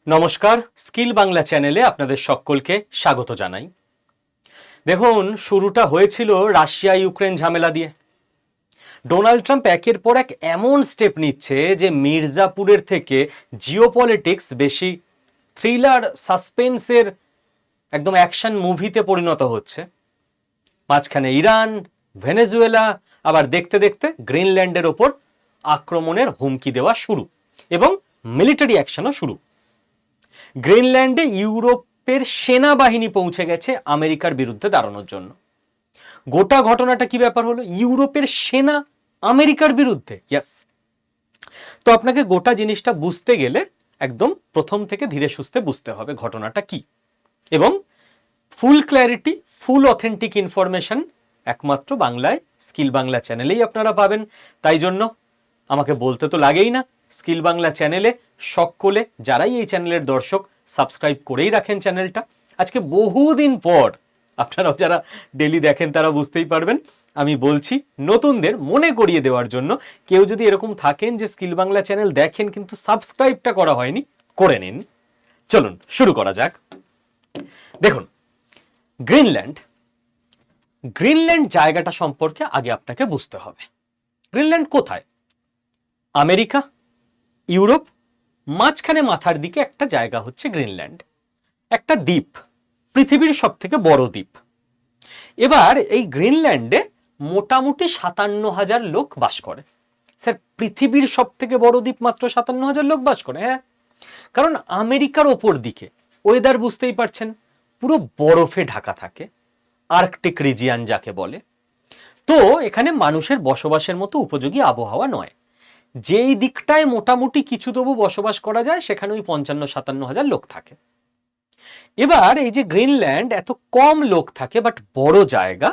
নমস্কার, স্কিল বাংলা চ্যানেলে আপনাদের সকলকে স্বাগত জানাই। দেখুন, শুরুটা হয়েছিল রাশিয়া ইউক্রেন ঝামেলা দিয়ে। ডোনাল্ড ট্রাম্প একের পর এক এমন স্টেপ নিচ্ছে যে মির্জাপুরের থেকে জিওপলিটিক্স বেশি থ্রিলার সাসপেন্সের একদম অ্যাকশন মুভিতে পরিণত হচ্ছে। মাঝখানে ইরান, ভেনেজুয়েলা, আবার দেখতে দেখতে গ্রিনল্যান্ডের ওপর আক্রমণের হুমকি দেওয়া শুরু এবং মিলিটারি অ্যাকশনও শুরু। গ্রিনল্যান্ডে ইউরোপের সেনাবাহিনী পৌঁছে গেছে আমেরিকার বিরুদ্ধে দাঁড়ানোর জন্য। গোটা ঘটনাটা কি ব্যাপার হলো? ইউরোপের সেনা আমেরিকার বিরুদ্ধে। ইয়েস। তো আপনাকে গোটা জিনিসটা বুঝতে গেলে একদম প্রথম থেকে ধীরে সুস্থে বুঝতে হবে ঘটনাটা কি, এবং ফুল ক্ল্যারিটি, ফুল অথেন্টিক ইনফরমেশন একমাত্র বাংলায় স্কিল বাংলা চ্যানেলেই আপনারা পাবেন। তাই জন্য আমাকে বলতে তো লাগেই না, স্কিল বাংলা চ্যানেলে সকলে যারাই এই চ্যানেলের দর্শক সাবস্ক্রাইব করেই রাখেন চ্যানেলটা। আজকে বহুদিন পর, আপনারাও যারা ডেলি দেখেন তারা বুঝতেই পারবেন, আমি বলছি নতুনদের মনে করিয়ে দেওয়ার জন্য, কেউ যদি এরকম থাকেন যে স্কিল বাংলা চ্যানেল দেখেন কিন্তু সাবস্ক্রাইবটা করা হয়নি, করে নিন। চলুন শুরু করা যাক। দেখুন, গ্রিনল্যান্ড জায়গাটা সম্পর্কে আগে আপনাকে বুঝতে হবে। গ্রিনল্যান্ড কোথায়? আমেরিকা, ইউরোপ, মাঝখানে মাথার দিকে একটা জায়গা হচ্ছে গ্রিনল্যান্ড, একটা দ্বীপ, পৃথিবীর সব থেকে বড় দ্বীপ। এবার এই গ্রিনল্যান্ডে মোটামুটি 57,000 লোক বাস করে। স্যার, পৃথিবীর সব থেকে বড় দ্বীপ মাত্র 57,000 লোক বাস করে? হ্যাঁ, কারণ আমেরিকার ওপর দিকে ওয়েদার বুঝতেই পারছেন, পুরো বরফে ঢাকা থাকে, আর্কটিক রিজিয়ান যাকে বলে। তো এখানে মানুষের বসবাসের মতো উপযোগী আবহাওয়া নয়। যেই দিকটায় মোটামুটি কিছু তবু বসবাস করা যায় সেখানে ওই 55-57,000 লোক থাকে। এবার এই যে গ্রিনল্যান্ড এত কম লোক থাকে বাট বড় জায়গা,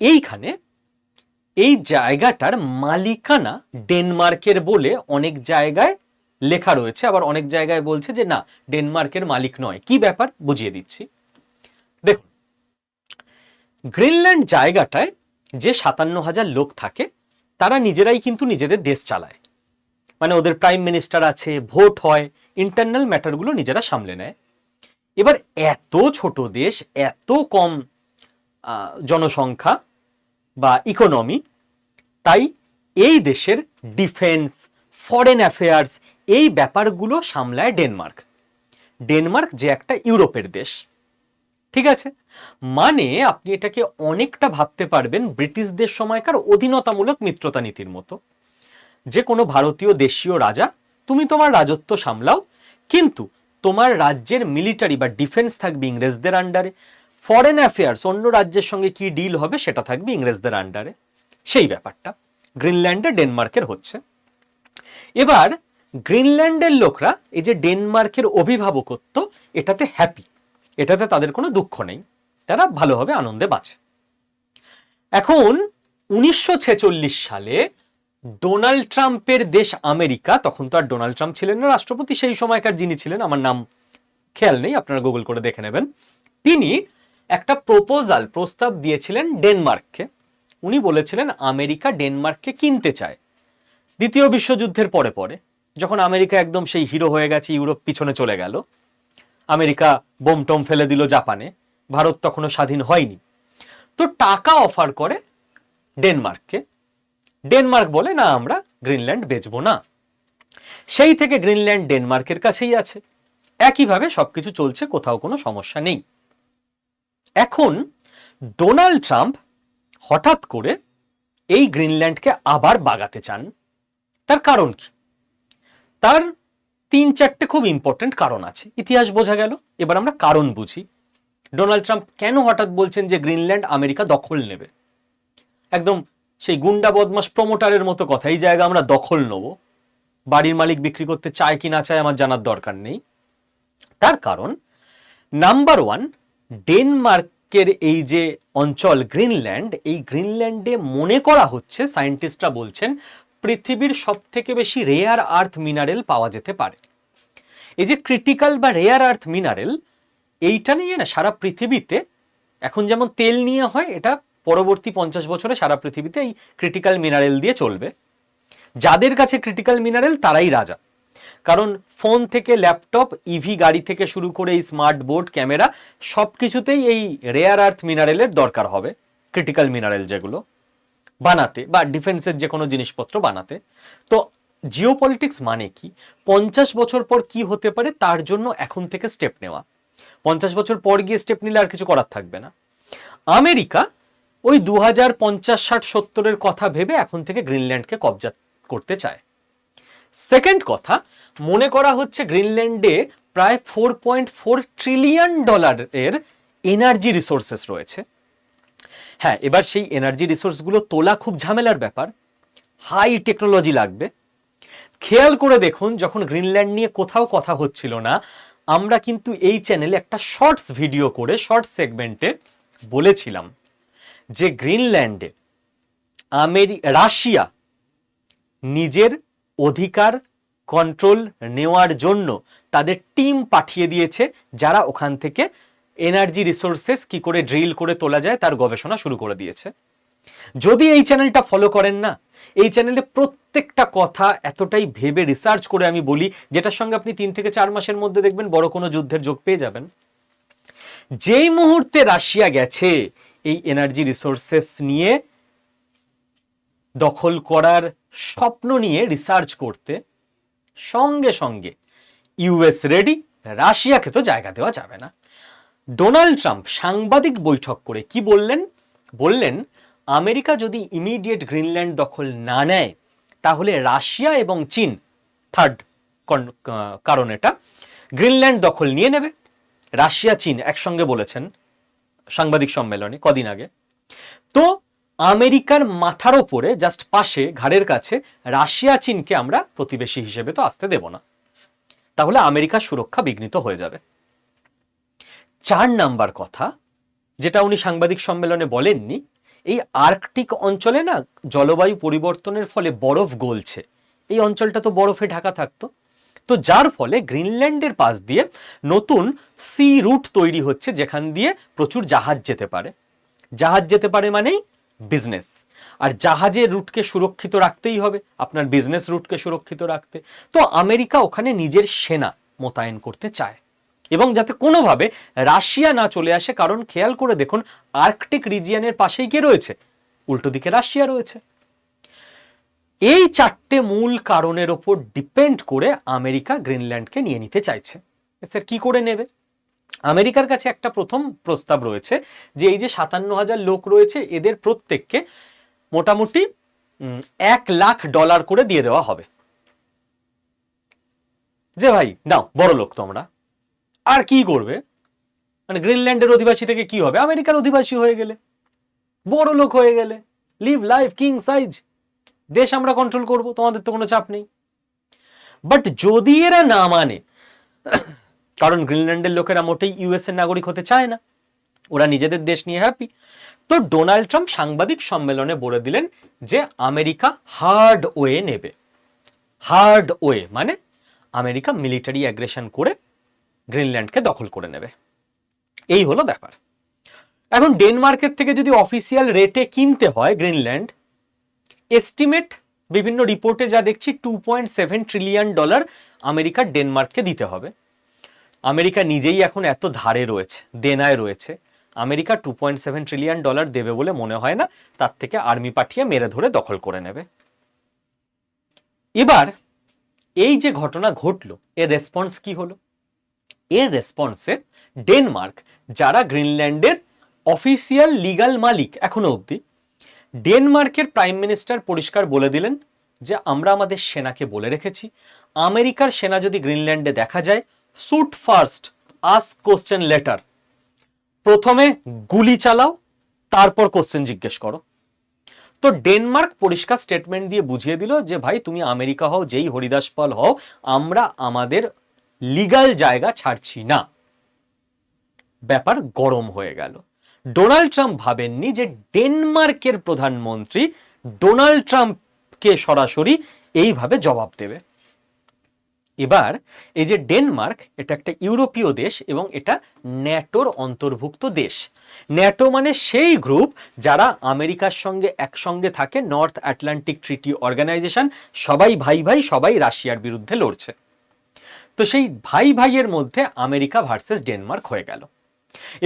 এইখানে এই জায়গাটার মালিকানা ডেনমার্কের বলে অনেক জায়গায় লেখা রয়েছে, আবার অনেক জায়গায় বলছে যে না, ডেনমার্কের মালিক নয়। কি ব্যাপার বুঝিয়ে দিচ্ছি। দেখুন, গ্রিনল্যান্ড জায়গাটায় যে 57,000 লোক থাকে তারা নিজেরাই কিন্তু নিজেদের দেশ চালায়। মানে ওদের প্রাইম মিনিস্টার আছে, ভোট হয়, ইন্টারনাল ম্যাটারগুলো নিজেরা সামলে নেয়। এবার এত ছোট দেশ, এত কম জনসংখ্যা বা ইকোনমি, তাই এই দেশের ডিফেন্স, ফরেন অ্যাফেয়ার্স, এই ব্যাপারগুলো সামলায় ডেনমার্ক। ডেনমার্ক যে একটা ইউরোপের দেশ, ঠিক আছে? মানে আপনি এটাকে অনেকটা ভাবতে পারবেন ব্রিটিশদের সময়কার অধীনতামূলক মিত্রতা নীতির মতো, যে কোনো ভারতীয় দেশীয় রাজা, তুমি তোমার রাজত্ব সামলাও, কিন্তু তোমার রাজ্যের মিলিটারি বা ডিফেন্স থাকবে ইংরেজদের আন্ডারে, ফরেন অ্যাফেয়ার্স অন্য রাজ্যের সঙ্গে কি ডিল হবে সেটা থাকবে ইংরেজদের আন্ডারে। সেই ব্যাপারটা গ্রিনল্যান্ডে ডেনমার্কের হচ্ছে। এবার গ্রিনল্যান্ডের লোকরা এই যে ডেনমার্কের অভিভাবকত্ব, এটাতে হ্যাপি, এটাতে তাদের কোনো দুঃখ নেই, তারা ভালোভাবে আনন্দে বাঁচে। এখন 1946 সালে ডোনাল্ড ট্রাম্পের দেশ আমেরিকা, তখন তো আর ডোনাল্ড ট্রাম্প ছিলেন না রাষ্ট্রপতি, সেই সময়কার যিনি ছিলেন, আমার নাম খেয়াল নেই, আপনারা গুগল করে দেখে নেবেন, তিনি একটা প্রস্তাব দিয়েছিলেন ডেনমার্ককে। উনি বলেছিলেন আমেরিকা ডেনমার্ককে কিনতে চায়। দ্বিতীয় বিশ্বযুদ্ধের পরে পরে যখন আমেরিকা একদম সেই হিরো হয়ে গেছে, ইউরোপ পিছনে চলে গেল, আমেরিকা বোম টম ফেলে দিল জাপানে, ভারত তখনও স্বাধীন হয়নি, তো টাকা অফার করে ডেনমার্ককে। ডেনমার্ক বলে না, আমরা গ্রিনল্যান্ড বেচবো না। সেই থেকে গ্রিনল্যান্ড ডেনমার্কের কাছেই আছে। একইভাবে সবকিছু চলছে, কোথাও কোনো সমস্যা নেই। এখন ডোনাল্ড ট্রাম্প হঠাৎ করে এই গ্রিনল্যান্ডকে আবার বাগাতে চান। তার কারণ কি? তার 3-4টে খুব ইম্পর্টেন্ট কারণ আছে। ইতিহাস বোঝা গেল, এবার আমরা কারণ বুঝি। ডোনাল্ড ট্রাম্প কেন হঠাৎ বলছেন যে গ্রিনল্যান্ড আমেরিকা দখল নেবে? একদম সেই গুন্ডা বদমাস প্রমোটারের মতো কথা, এই জায়গা আমরা দখল নেব, বাড়ির মালিক বিক্রি করতে চায় কি না চায় আমার জানার দরকার নেই। তার কারণ নাম্বার 1, ডেনমার্কের এই যে অঞ্চল গ্রিনল্যান্ড, এই গ্রিনল্যান্ডে মনে করা হচ্ছে, সায়েন্টিস্টরা বলছেন, পৃথিবীর সব থেকে বেশি রেয়ার আর্থ মিনারেল পাওয়া যেতে পারে। এই যে ক্রিটিক্যাল বা রেয়ার আর্থ মিনারেল, এইটা নিয়ে না সারা পৃথিবীতে এখন যেমন তেল নিয়ে হয়, এটা পরবর্তী 50 বছরে সারা পৃথিবীতে এই ক্রিটিক্যাল মিনারেল দিয়ে চলবে। যাদের কাছে ক্রিটিক্যাল মিনারেল তারাই রাজা। কারণ ফোন থেকে ল্যাপটপ, ইভি গাড়ি থেকে শুরু করে এই স্মার্ট বোর্ড, ক্যামেরা সব কিছুতেই এই রেয়ার আর্থ মিনারেলের দরকার হবে, ক্রিটিক্যাল মিনারেল যেগুলো বানাতে বা ডিফেন্সের যে কোনো জিনিসপত্র বানাতে। তো জিওপলিটিক্স মানে কি, 50 বছর পর কি হতে পারে তার জন্য এখন থেকে স্টেপ নেওয়া। 50 বছর পর গিয়ে স্টেপ নিলে আর কিছু করার থাকবে না। আমেরিকা ওই 2050, 60, 70-এর কথা ভেবে এখন থেকে গ্রিনল্যান্ডকে কবজা করতে চায়। সেকেন্ড কথা, মনে করা হচ্ছে গ্রিনল্যান্ডে প্রায় $4.4 ট্রিলিয়ন এর এনার্জি রিসোর্সেস রয়েছে। হ্যাঁ, এবার সেই এনার্জি রিসোর্সগুলো তোলা খুব ঝামেলার ব্যাপার, হাই টেকনোলজি লাগবে। খেয়াল করে দেখুন, যখন গ্রিনল্যান্ড নিয়ে কোথাও কথা হচ্ছিল না, আমরা কিন্তু এই চ্যানেলে একটা শর্টস ভিডিও করে শর্টস সেগমেন্টে বলেছিলাম যে গ্রিনল্যান্ডে রাশিয়া নিজের অধিকার কন্ট্রোল নেওয়ার জন্য তাদের টিম পাঠিয়ে দিয়েছে, যারা ওখান থেকে এনার্জি রিসোর্সেস কি করে ড্রিল করে তোলা যায় তার গবেষণা শুরু করে দিয়েছে। যদি এই চ্যানেলটা ফলো করেন না, এই চ্যানেলে প্রত্যেকটা কথা এতটাই ভেবে রিসার্চ করে আমি বলি, যেটার সঙ্গে আপনি 3 থেকে 4 মাসের মধ্যে দেখবেন বড় কোনো যুদ্ধের যোগ পেয়ে যাবেন। যেই মুহূর্তে রাশিয়া গেছে এই এনার্জি রিসোর্সেস নিয়ে দখল করার স্বপ্ন নিয়ে রিসার্চ করতে, সঙ্গে সঙ্গে ইউএস রেডি, রাশিয়াকে তো জায়গা দেওয়া যাবে না। ডোনাল্ড ট্রাম্প সাংবাদিক বৈঠক করে কি বললেন? বললেন আমেরিকা যদি ইমিডিয়েট গ্রিনল্যান্ড দখল না নেয় তাহলে রাশিয়া এবং চীন, থার্ড কারণ এটা, গ্রিনল্যান্ড দখল নিয়ে নেবে। রাশিয়া চীন একসঙ্গে বলেছেন সাংবাদিক সম্মেলনে কদিন আগে। তো আমেরিকার মাথার ওপরে জাস্ট পাশে, ঘাড়ের কাছে রাশিয়া চীনকে আমরা প্রতিবেশী হিসেবে তো আসতে দেব না, তাহলে আমেরিকার সুরক্ষা বিঘ্নিত হয়ে যাবে। 4 নাম্বার কথা যেটা উনি সাংবাদিক সম্মেলনে বলেননি, এই আর্কটিক অঞ্চলে না জলবায়ু পরিবর্তনের ফলে বরফ গলছে, এই অঞ্চলটা তো বরফে ঢাকা থাকতো, তো যার ফলে গ্রিনল্যান্ডের পাশ দিয়ে নতুন সি রুট তৈরি হচ্ছে, যেখান দিয়ে প্রচুর জাহাজ যেতে পারে। জাহাজ যেতে পারে মানেই বিজনেস, আর জাহাজের রুটকে সুরক্ষিত রাখতেই হবে আপনার বিজনেস রুটকে সুরক্ষিত রাখতে। তো আমেরিকা ওখানে নিজের সেনা মোতায়েন করতে চায়, এবং যাতে কোনোভাবে রাশিয়া না চলে আসে, কারণ খেয়াল করে দেখুন আর্কটিক রিজিয়নের পাশেই কে রয়েছে? উল্টো দিকে রাশিয়া রয়েছে। এই 4টে মূল কারণের ওপর ডিপেন্ড করে আমেরিকা গ্রিনল্যান্ডকে নিয়ে নিতে চাইছে। স্যার কি করে নেবে? আমেরিকার কাছে একটা প্রথম প্রস্তাব রয়েছে যে এই যে 57,000 লোক রয়েছে, এদের প্রত্যেককে মোটামুটি $1 লাখ করে দিয়ে দেওয়া হবে, যে ভাই নাও বড় লোক তোমরা। আর কি করবে? মানে গ্রিনল্যান্ডের অধিবাসী থেকে কি হবে? আমেরিকার অধিবাসী হয়ে গেলে, বড় লোক হয়ে গেলে, লিভ লাইফ কিং সাইজ, দেশ আমরা কন্ট্রোল করব, তোমাদের তো কোনো চাপ নেই। বাট যদি এরা না মানে, কারণ গ্রিনল্যান্ডের লোকেরা মোটেই ইউএস এর নাগরিক হতে চায় না, ওরা নিজেদের দেশ নিয়ে হ্যাপি, তো ডোনাল্ড ট্রাম্প সাংবাদিক সম্মেলনে বলে দিলেন যে আমেরিকা হার্ড ওয়ে নেবে। হার্ড ওয়ে মানে আমেরিকা মিলিটারি অ্যাগ্রেশন করে গ্রিনল্যান্ডকে দখল করে নেবে। এই হলো ব্যাপার। এখন ডেনমার্কের থেকে যদি অফিসিয়াল রেটে কিনতে হয় গ্রিনল্যান্ড, এস্টিমেট বিভিন্ন রিপোর্টে যা দেখছি $2.7 ট্রিলিয়ন আমেরিকা ডেনমার্ককে দিতে হবে। আমেরিকা নিজেই এখন এত ধারে রয়েছে, দেনায় রয়েছে, আমেরিকা $2.7 ট্রিলিয়ন দেবে বলে মনে হয় না, তার থেকে আর্মি পাঠিয়ে মেরে ধরে দখল করে নেবে। এবার এই যে ঘটনা ঘটলো, এর রেসপন্স কি হলো? এর রেসপন্সে ডেনমার্ক, যারা গ্রিনল্যান্ডের অফিসিয়াল লিগাল মালিক এখনো অবধি, ডেনমার্কের প্রাইম মিনিস্টার পরিষ্কার বলে দিলেন যে আমরা আমাদের সেনাকে বলে রেখেছি, আমেরিকার সেনা যদি গ্রিনল্যান্ডে দেখা যায়, shoot first ask question letter, প্রথমে গুলি চালাও, তারপর কোশ্চেন জিজ্ঞেস করো। তো ডেনমার্ক পরিষ্কার স্টেটমেন্ট দিয়ে বুঝিয়ে দিল যে ভাই তুমি আমেরিকা হও, যেই হরিদাস পাল হও, আমরা আমাদের লিগ্যাল জায়গা ছাড়ছি না। ব্যাপার গরম হয়ে গেল। ডোনাল্ড ট্রাম্প ভাবেননি যে ডেনমার্কের প্রধানমন্ত্রী ডোনাল্ড ট্রাম্পকে সরাসরি এইভাবে জবাব দেবে। এবার এই যে ডেনমার্ক, এটা একটা ইউরোপীয় দেশ এবং এটা ন্যাটোর অন্তর্ভুক্ত দেশ। ন্যাটো মানে সেই গ্রুপ যারা আমেরিকার সঙ্গে একসঙ্গে থাকে, নর্থ আটলান্টিক ট্রিটি অর্গানাইজেশন, সবাই ভাই ভাই, সবাই রাশিয়ার বিরুদ্ধে লড়ছে। তো সেই ভাই ভাইয়ের মধ্যে আমেরিকা ভার্সেস ডেনমার্ক হয়ে গেল,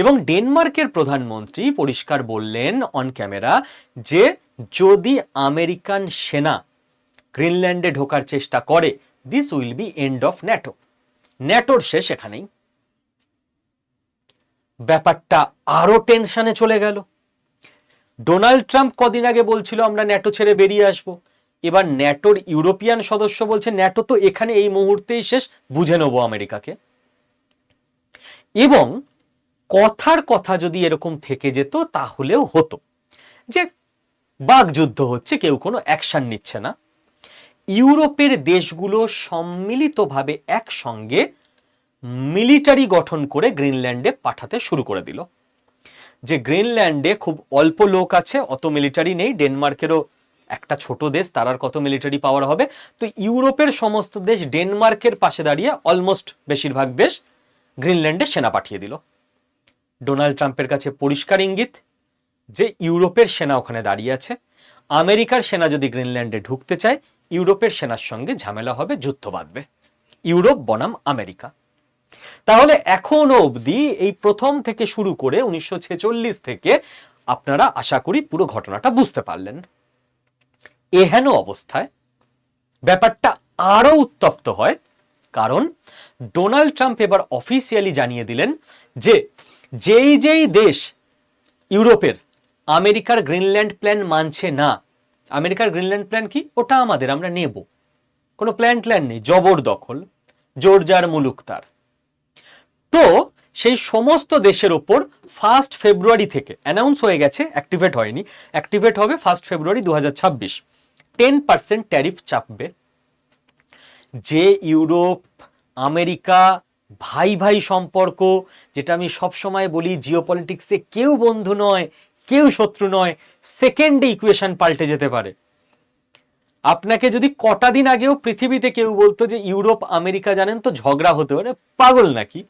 এবং ডেনমার্কের প্রধানমন্ত্রী পরিষ্কার বললেন অন ক্যামেরা যে যদি আমেরিকান সেনা গ্রিনল্যান্ডে ঢোকার চেষ্টা করে, this will be end of NATO, ন্যাটোর শেষ এখানেই। ব্যাপারটা আরো টেনশনে চলে গেল। ডোনাল্ড ট্রাম্প কদিন আগে বলছিল আমরা ন্যাটো ছেড়ে বেরিয়ে আসব, এবার ন্যাটোর ইউরোপিয়ান সদস্য বলছে ন্যাটো তো এখানে এই মুহূর্তেই শেষ, বুঝে নেব আমেরিকাকে। এবং কথার কথা যদি এরকম থেকে যেত তাহলেও হতো যে বাকযুদ্ধ হচ্ছে, কেউ কোনো অ্যাকশন নিচ্ছে না, ইউরোপের দেশগুলো সম্মিলিতভাবে একসঙ্গে মিলিটারি গঠন করে গ্রিনল্যান্ডে পাঠাতে শুরু করে দিল। যে গ্রিনল্যান্ডে খুব অল্প লোক আছে, অত মিলিটারি নেই, ডেনমার্কেরও একটা ছোট দেশ, তার আর কত মিলিটারি পাওয়ার হবে, তো ইউরোপের সমস্ত দেশ ডেনমার্কের পাশে দাঁড়িয়ে অলমোস্ট বেশিরভাগ দেশ গ্রিনল্যান্ডে সেনা পাঠিয়ে দিল। ডোনাল্ড ট্রাম্পের কাছে পরিষ্কার ইঙ্গিত যে ইউরোপের সেনা ওখানে দাঁড়িয়ে আছে, আমেরিকার সেনা যদি গ্রিনল্যান্ডে ঢুকতে চায় ইউরোপের সেনার সঙ্গে ঝামেলা হবে, যুদ্ধ বাঁধবে ইউরোপ বনাম আমেরিকা। তাহলে এখনো অবধি এই প্রথম থেকে শুরু করে 1946 থেকে আপনারা আশা করি পুরো ঘটনাটা বুঝতে পারলেন। এহেন অবস্থায় ব্যাপারটা আরো উত্তপ্ত হয়, কারণ ডোনাল্ড ট্রাম্প এবার অফিসিয়ালি জানিয়ে দিলেন যে যেই যেই দেশ ইউরোপের আমেরিকার গ্রিনল্যান্ড প্ল্যান মানছে না, আমেরিকার গ্রিনল্যান্ড প্ল্যান কি, ওটা আমাদের, আমরা নেব, কোনো প্ল্যান নেই, জবরদখল, জোর যার মুলুক তার। তো সেই সমস্ত দেশের ওপর 1 ফেব্রুয়ারি থেকে অ্যানাউন্স হয়ে গেছে, অ্যাক্টিভেট হয়নি, অ্যাক্টিভেট হবে 1 ফেব্রুয়ারি 2026, 10% ট্যারিফ চাপবে। যে ইউরোপ আমেরিকা ভাই ভাই সম্পর্ক, যেটা আমি সবসময় বলি জিওপলিটিক্সে কেউ বন্ধু নয় কেউ শত্রু নয়, সেকেন্ডে ইকুয়েশন পাল্টে যেতে পারে। আপনাকে যদি কটা দিন আগেও পৃথিবীতে কেউ বলতো যে ইউরোপ আমেরিকা জানেন তো ঝগড়া হতে পারে, পাগল নাকি?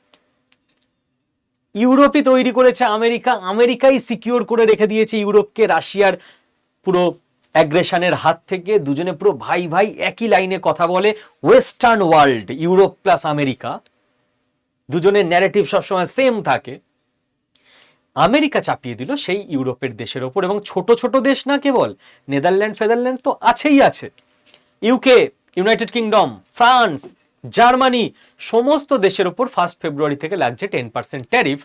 ইউরোপই তৈরি করেছে আমেরিকা, আমেরিকাই সিকিউর করে রেখে দিয়েছে ইউরোপকে রাশিয়ার পুরো অ্যাগ্রেশনের হাত থেকে, দুজনে পুরো ভাই ভাই, একই লাইনে কথা বলে, western world Europe plus America, দুজনের ন্যারেটিভ সবসময় সেম থাকে। আমেরিকা চাপিয়ে দিল সেই ইউরোপের দেশের ওপর, এবং ছোট ছোট দেশ না কেবল, নেদারল্যান্ড ফেদারল্যান্ড তো আছেই আছে, UK, United kingdom, France, Germany, সমস্ত দেশের ওপর 1 ফেব্রুয়ারি থেকে লাগছে 10% ট্যারিফ,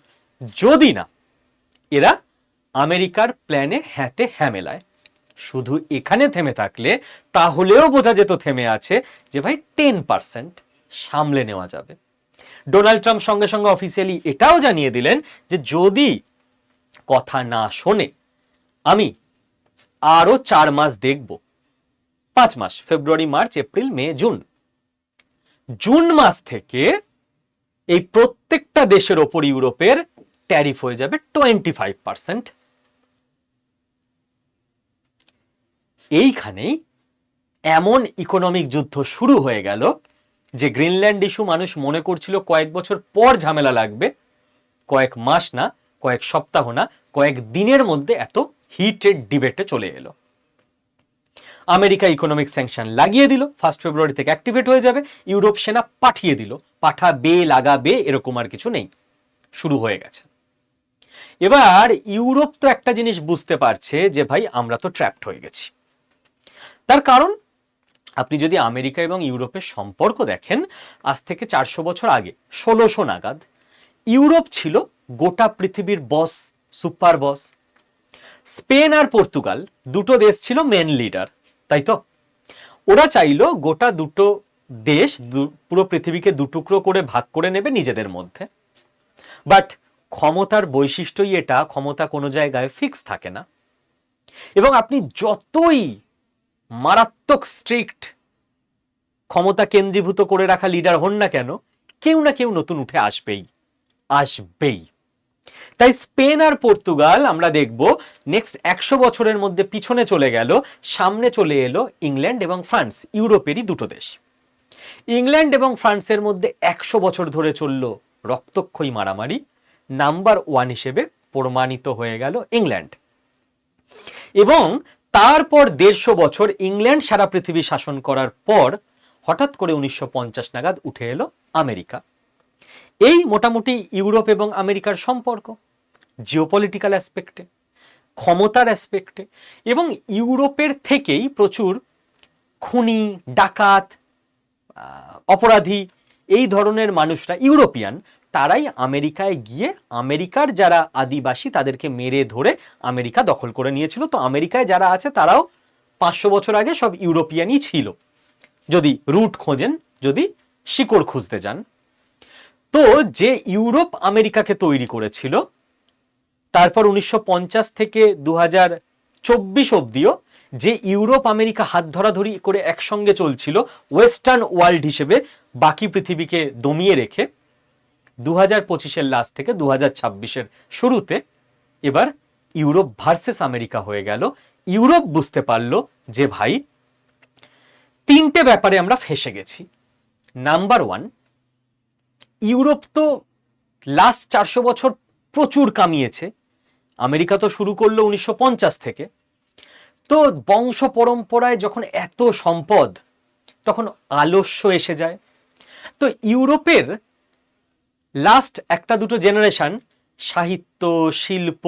যদি না এরা আমেরিকার প্ল্যানে হ্যাঁতে হ্যাঁ মেলায়। শুধু এখানে থেমে থাকলে তাহলেও বোঝা যেত থেমে আছে যে ভাই 10% সামলে নেওয়া যাবে। ডোনাল্ড ট্রাম্প সঙ্গে সঙ্গে অফিসিয়ালি এটাও জানিয়ে দিলেন যে যদি কথা না শোনে আমি আরো 4 মাস দেখব, 5 মাস, ফেব্রুয়ারি, মার্চ, এপ্রিল, মে, জুন মাস থেকে এই প্রত্যেকটা দেশের ওপর ইউরোপের ট্যারিফ হয়ে যাবে 25%। এইখানেই এমন ইকোনমিক যুদ্ধ শুরু হয়ে গেল যে গ্রিনল্যান্ড ইস্যু মানুষ মনে করছিল কয়েক বছর পর ঝামেলা লাগবে, কয়েক মাস না, কয়েক সপ্তাহ না, কয়েক দিনের মধ্যে এত হিটেড ডিবেটে চলে এলো। আমেরিকা ইকোনমিক স্যাংশন লাগিয়ে দিল, 1 ফেব্রুয়ারি থেকে অ্যাক্টিভেট হয়ে যাবে, ইউরোপ সেনা পাঠিয়ে দিল, পাঠাবে লাগাবে এরকম আর কিছু নেই, শুরু হয়ে গেছে। এবার ইউরোপ তো একটা জিনিস বুঝতে পারছে যে ভাই আমরা তো ট্র্যাপড হয়ে গেছি। তার কারণ আপনি যদি আমেরিকা এবং ইউরোপের সম্পর্ক দেখেন, আজ থেকে 400 বছর আগে 1600 নাগাদ ইউরোপ ছিল গোটা পৃথিবীর বস, সুপার বস। স্পেন আর পর্তুগাল দুটো দেশ ছিল মেন লিডার, তাই তো? ওরা চাইলো গোটা দুটো দেশ পুরো পৃথিবীকে দুটুকরো করে ভাগ করে নেবে নিজেদের মধ্যে। বাট ক্ষমতার বৈশিষ্ট্যই এটা, ক্ষমতা কোনো জায়গায় ফিক্স থাকে না, এবং আপনি যতই মারাত্মক স্ট্রিক্ট ক্ষমতা কেন্দ্রীভূত করে রাখা লিডার হন না কেন, কেউ না কেউ নতুন উঠে আসবেই। তাই স্পেন আর পর্তুগাল আমরা দেখব নেক্সট 100 বছরের মধ্যে পিছনে চলে গেল, সামনে চলে এলো ইংল্যান্ড এবং ফ্রান্স, ইউরোপেরই দুটো দেশ। ইংল্যান্ড এবং ফ্রান্সের মধ্যে 100 বছর ধরে চলল রক্তক্ষয়ী মারামারি, নাম্বার 1 হিসেবে প্রমাণিত হয়ে গেল ইংল্যান্ড। এবং তারপর 150 বছর ইংল্যান্ড সারা পৃথিবী শাসন করার পর হঠাৎ করে 1950 নাগাদ উঠে এলো আমেরিকা। এই মোটামুটি ইউরোপ এবং আমেরিকার সম্পর্ক জিওপলিটিক্যাল অ্যাসপেক্টে, ক্ষমতার অ্যাসপেক্টে, এবং ইউরোপের থেকেই প্রচুর খুনি, ডাকাত, অপরাধী এই ধরনের মানুষরা, ইউরোপিয়ান, তারাই আমেরিকায় গিয়ে আমেরিকার যারা আদিবাসী তাদেরকে মেরে ধরে আমেরিকা দখল করে নিয়েছিল। তো আমেরিকায় যারা আছে তারাও 500 বছর আগে সব ইউরোপিয়ানই ছিল, যদি রুট খোঁজেন, যদি শিকড় খুঁজতে যান। তো যে ইউরোপ আমেরিকাকে তৈরি করেছিল, তারপর 1950 থেকে 2024 অব্দিও যে ইউরোপ আমেরিকা হাত ধরাধরি করে একসঙ্গে চলছিল ওয়েস্টার্ন ওয়ার্ল্ড হিসেবে, বাকি পৃথিবীকে দমিয়ে রেখে, 2025-এর লাস্ট থেকে 2026-এর শুরুতে এবার ইউরোপ ভার্সেস আমেরিকা হয়ে গেল। ইউরোপ বুঝতে পারলো যে ভাই, 3টে ব্যাপারে আমরা ফেঁসে গেছি। নাম্বার 1, ইউরোপ তো লাস্ট 400 বছর প্রচুর কামিয়েছে, আমেরিকা তো শুরু করলো 1950 থেকে। তো বংশ পরম্পরায় যখন এত সম্পদ, তখন আলস্য এসে যায়। তো ইউরোপের লাস্ট 1-2 জেনারেশন সাহিত্য, শিল্প,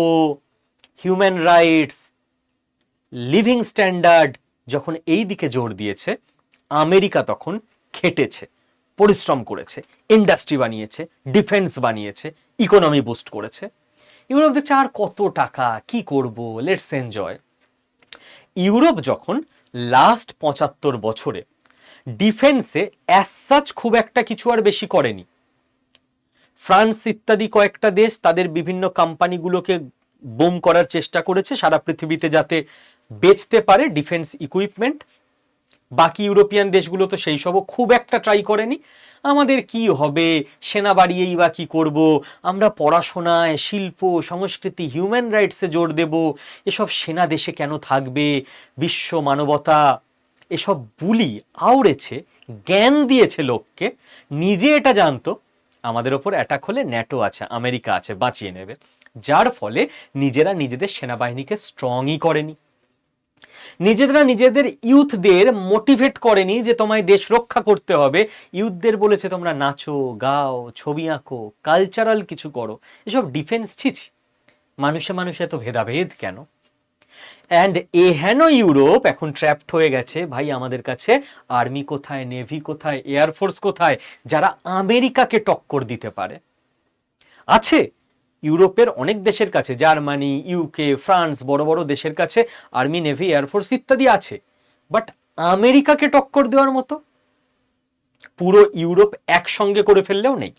হিউম্যান রাইটস, লিভিং স্ট্যান্ডার্ড যখন এই দিকে জোর দিয়েছে, আমেরিকা তখন খেটেছে, পরিশ্রম করেছে, ইন্ডাস্ট্রি বানিয়েছে, ডিফেন্স বানিয়েছে, ইকোনমি বুস্ট করেছে। ইউরোপ দেখছে আর কত টাকা, কি করব, লেটস এনজয়। ইউরোপ যখন লাস্ট 75 বছরে ডিফেন্সে অ্যাজ সাচ খুব একটা কিছু আর বেশি করেনি, ফ্রান্স ইত্যাদি কয়েকটা দেশ তাদের বিভিন্ন কোম্পানিগুলোকে বোম করার চেষ্টা করেছে সারা পৃথিবীতে যাতে বেচতে পারে ডিফেন্স ইকুইপমেন্ট। বাকি ইউরোপিয়ান দেশগুলো তো সেই সবও খুব একটা ট্রাই করেনি। আমাদের কি হবে, সেনা বাড়িয়েই বা কি করব, আমরা পড়াশোনায়, শিল্প, সংস্কৃতি, হিউম্যান রাইটসে জোর দেব, এসব সেনা দেশে কেন থাকবে, বিশ্ব মানবতা, এসব বুলি আউড়েছে, জ্ঞান দিয়েছে লোককে। নিজে এটা জানতো আমাদের ওপর অ্যাটাক হলে ন্যাটো আছে, আমেরিকা আছে, বাঁচিয়ে নেবে, যার ফলে নিজেরা নিজেদের সেনাবাহিনীকে স্ট্রংই করেনি, নিজেরা নিজেদের ইউথদের মোটিভেট করেনি যে তোমায় দেশ রক্ষা করতে হবে। ইউথদের বলেছে তোমরা নাচো, গাও, ছবি আঁকো, কালচারাল কিছু করো। এসব ডিফেন্স ছিছি, মানুষে মানুষে এত ভেদাভেদ কেন? অ্যান্ড এহেন ইউরোপ এখন ট্র্যাপড হয়ে গেছে, ভাই আমাদের কাছে আর্মি কোথায়, নেভি কোথায়, এয়ারফোর্স কোথায়, যারা আমেরিকাকে টক্কর দিতে পারে? আছে ইউরোপের অনেক দেশের কাছে, জার্মানি, ইউকে, ফ্রান্স, বড় বড় দেশের কাছে আর্মি, নেভি, এয়ারফোর্স ইত্যাদি আছে, বাট আমেরিকাকে টক্কর দেওয়ার মতো পুরো ইউরোপ একসঙ্গে করে ফেললেও নেই।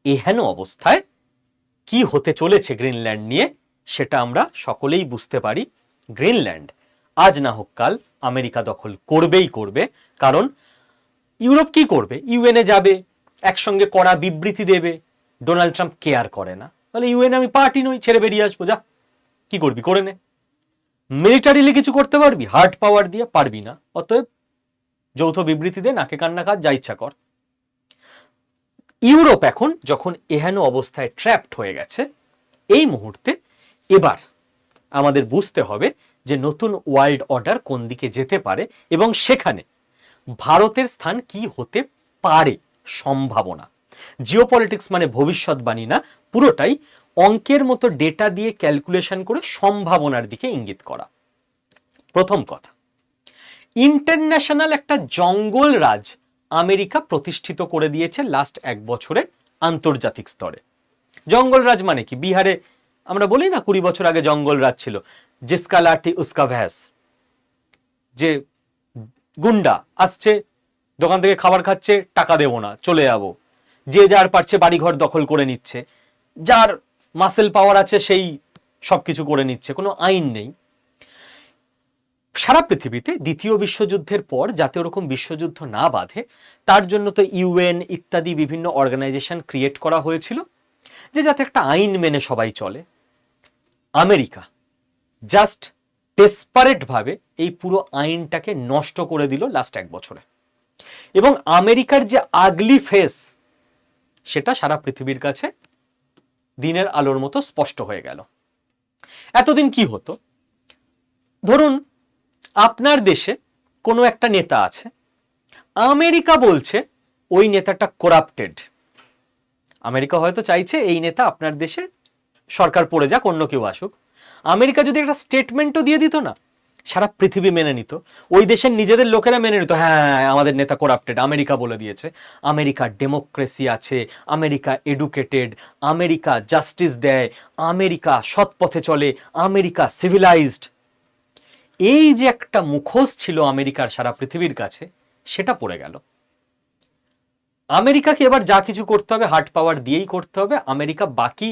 এহেন অবস্থায় কি হতে চলেছে গ্রিনল্যান্ড নিয়ে, সেটা আমরা সকলেই বুঝতে পারি। গ্রিনল্যান্ড আজ না হোক কাল আমেরিকা দখল করবেই করবে, কারণ ইউরোপ কি করবে, ইউএনএ যাবে, একসঙ্গে কড়া বিবৃতি দেবে। ডোনাল্ড ট্রাম্প কেয়ার করে না, তাহলে ইউএন আমি পার্টি নই, ছেড়ে বেরিয়ে আসবো, যা কি করবি করে নে। মিলিটারিলি কিছু করতে পারবি, হার্ড পাওয়ার দিয়ে পারবি না, অতএব যৌথ বিবৃতি দে, নাকে কান্না কাজ, যা ইচ্ছা কর। ইউরোপ এখন যখন এহেন অবস্থায় ট্র্যাপড হয়ে গেছে, এই মুহূর্তে এবার আমাদের বুঝতে হবে যে নতুন ওয়ার্ল্ড অর্ডার কোন দিকে যেতে পারে এবং সেখানে ভারতের স্থান কি হতে পারে। সম্ভাবনা, জিওপলিটিক্স মানে ভবিষ্যৎবাণী না, পুরোটাই অঙ্কের মতো ডেটা দিয়ে ক্যালকুলেশন করে সম্ভাবনার দিকে ইঙ্গিত করা। প্রথম কথা, ইন্টারন্যাশনাল একটা জঙ্গল রাজ আমেরিকা প্রতিষ্ঠিত করে দিয়েছে লাস্ট 1 বছরে আন্তর্জাতিক স্তরে। জঙ্গল রাজ মানে কি, বিহারে আমরা বলি না 20 বছর আগে জঙ্গল রাজ ছিল, জিসকা লাঠি উসকা ভ্যাস, যে গুন্ডা আসছে, দোকান থেকে খাবার খাচ্ছে, টাকা দেবো না, চলে যাবো, যে যার পারছে বাড়িঘর দখল করে নিচ্ছে, যার মাসেল পাওয়ার আছে সেই সবকিছু করে নিচ্ছে, কোনো আইন নেই। সারা পৃথিবীতে দ্বিতীয় বিশ্বযুদ্ধের পর যাতে ওরকম বিশ্বযুদ্ধ না বাঁধে, তার জন্য তো ইউএন ইত্যাদি বিভিন্ন অর্গানাইজেশন ক্রিয়েট করা হয়েছিল, যে যাতে একটা আইন মেনে সবাই চলে। আমেরিকা জাস্ট ডেসপারেট ভাবে এই পুরো আইনটাকে নষ্ট করে দিল লাস্ট 1 বছরে, এবং আমেরিকার যে আগলি ফেস সেটা সারা পৃথিবীর কাছে দিনের আলোর মতো স্পষ্ট হয়ে গেল। এতদিন কি হতো, ধরুন আপনার দেশে কোনো একটা নেতা আছে, আমেরিকা বলছে ওই নেতাটা করাপ্টেড, আমেরিকা হয়তো চাইছে এই নেতা আপনার দেশে সরকার পড়ে যাক, অন্য কেউ আসুক। আমেরিকা যদি একটা স্টেটমেন্টও দিয়ে দিত না, সারা পৃথিবী মেনে নিত, ওই দেশের নিজেদের লোকেরা মেনে নিত, হ্যাঁ আমাদের নেতা করাপ্টেড, আমেরিকা বলে দিয়েছে। আমেরিকা ডেমোক্রেসি আছে, আমেরিকা এডুকেটেড, আমেরিকা জাস্টিস দেয়, আমেরিকা সৎ পথে চলে, আমেরিকা সিভিলাইজড। এই যে একটা মুখোশ ছিল আমেরিকার সারা পৃথিবীর কাছে, সেটা পড়ে গেল। আমেরিকাকে এবার যা কিছু করতে হবে হার্ড পাওয়ার দিয়েই করতে হবে। আমেরিকা বাকি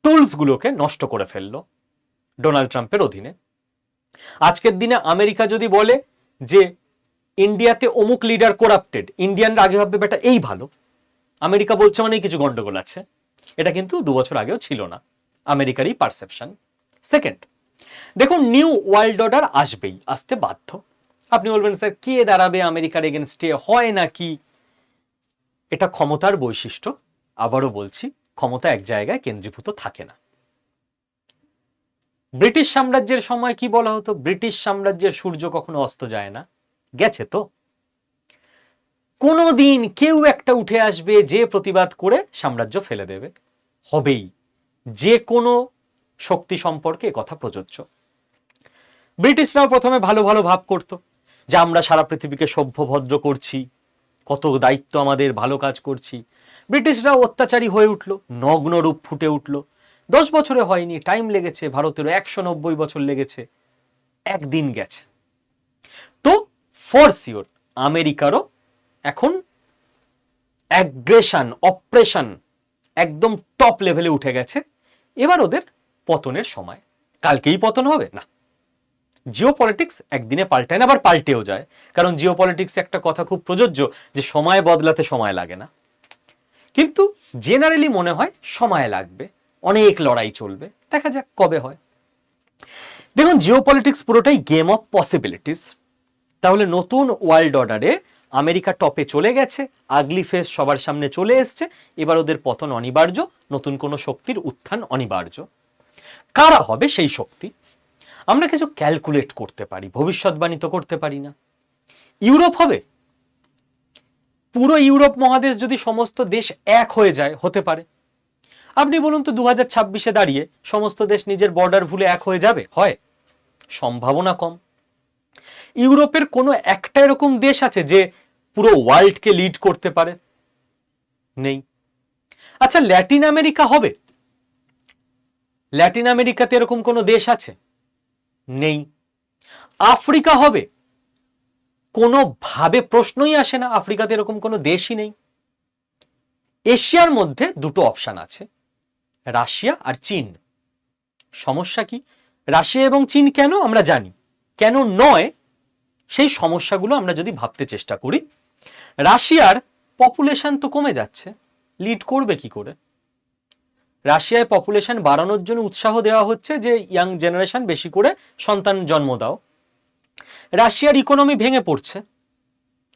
টুলসগুলোকে নষ্ট করে ফেললো ডোনাল্ড ট্রাম্পের অধীনে। আজকের দিনে আমেরিকা যদি বলে যে ইন্ডিয়াতে অমুক লিডার করাপ্টেড, ইন্ডিয়ানরা আগে ভাববে বেটা এই ভালো, আমেরিকা বলছে মানে কিছু গন্ডগোল আছে। এটা কিন্তু 2 বছর আগেও ছিল না, আমেরিকারই পারসেপশন। সেকেন্ড, দেখুন নিউ ওয়ার্ল্ড অর্ডার আসবেই, আসতে বাধ্য। আপনি বলবেন স্যার কে দাঁড়াবে আমেরিকার এগেনস্টে, হয় নাকি? এটা ক্ষমতার বৈশিষ্ট্য। আবারও বলছি, ক্ষমতা এক জায়গায় কেন্দ্রীভূত থাকে না। ব্রিটিশ সাম্রাজ্যের সময় কি বলা হতো? ব্রিটিশ সাম্রাজ্যের সূর্য কখনো অস্ত যায় না। গেছে তো। কোনোদিন কেউ একটা উঠে আসবে যে প্রতিবাদ করে সাম্রাজ্য ফেলে দেবে, হবেই। যে কোনো শক্তি সম্পর্কে কথা প্রযোজ্য। ব্রিটিশরাও প্রথমে ভালো ভালো ভাব করত যে আমরা সারা পৃথিবীকে সভ্য ভদ্র করছি, কত দায়িত্ব আমাদের, ভালো কাজ করছি। ব্রিটিশরাও অত্যাচারী হয়ে উঠল, নগ্ন রূপ ফুটে উঠল। 10 বছরে হয়নি, টাইম লেগেছে। ভারতেরও 190 বছর লেগেছে, একদিন গেছে। তো ফর শিওর আমেরিকারও এখন অ্যাগ্রেশন, অপারেশন একদম টপ লেভেলে উঠে গেছে। এবার ওদের পতনের সময়। কালকেই পতন হবে না। জিও পলিটিক্স একদিনে পাল্টায় না, আবার পাল্টেও যায়। কারণ জিও পলিটিক্স একটা কথা খুব প্রযোজ্য যে সময় বদলাতে সময় লাগে না, কিন্তু জেনারেলি মনে হয় সময় লাগবে, অনেক লড়াই চলবে। দেখা যাক কবে হয়। দেখুন জিও পলিটিক্স পুরোটাই গেম অফ পসিবিলিটিস। তাহলে নতুন ওয়ার্ল্ড অর্ডারে আমেরিকা টপে চলে গেছে, আগলি ফেস সবার সামনে চলে এসছে। এবার ওদের পতন অনিবার্য, নতুন কোনো শক্তির উত্থান অনিবার্য। কারা হবে সেই শক্তি? আমরা কিছু ক্যালকুলেট করতে পারি, ভবিষ্যৎবাণী তো করতে পারি না। ইউরোপ হবে, পুরো ইউরোপ মহাদেশ যদি সমস্ত দেশ এক হয়ে যায়, হতে পারে। আপনি বলুন তো 2026-এ দাঁড়িয়ে সমস্ত দেশ নিজের বর্ডার ভুলে এক হয়ে যাবে? হয়, সম্ভাবনা কম। ইউরোপের কোনো একটা এরকম দেশ আছে যে পুরো ওয়ার্ল্ডকে লিড করতে পারে? নেই। আচ্ছা ল্যাটিন আমেরিকা হবে? ল্যাটিন আমেরিকাতে এরকম কোনো দেশ আছে? নেই। আফ্রিকা হবে? কোনোভাবে প্রশ্নই আসে না, আফ্রিকাতে এরকম কোনো দেশই নেই। এশিয়ার মধ্যে দুটো অপশন আছে, রাশিয়া আর চীন। সমস্যা কি? রাশিয়া এবং চীন কেন আমরা জানি, কেন নয় সেই সমস্যাগুলো আমরা যদি ভাবতে চেষ্টা করি। রাশিয়ার পপুলেশন তো কমে যাচ্ছে, লিড করবে কি করে? রাশিয়ায় পপুলেশন বাড়ানোর জন্য উৎসাহ দেওয়া হচ্ছে যে ইয়াং জেনারেশন বেশি করে সন্তান জন্ম দাও। রাশিয়ার ইকোনমি ভেঙে পড়ছে,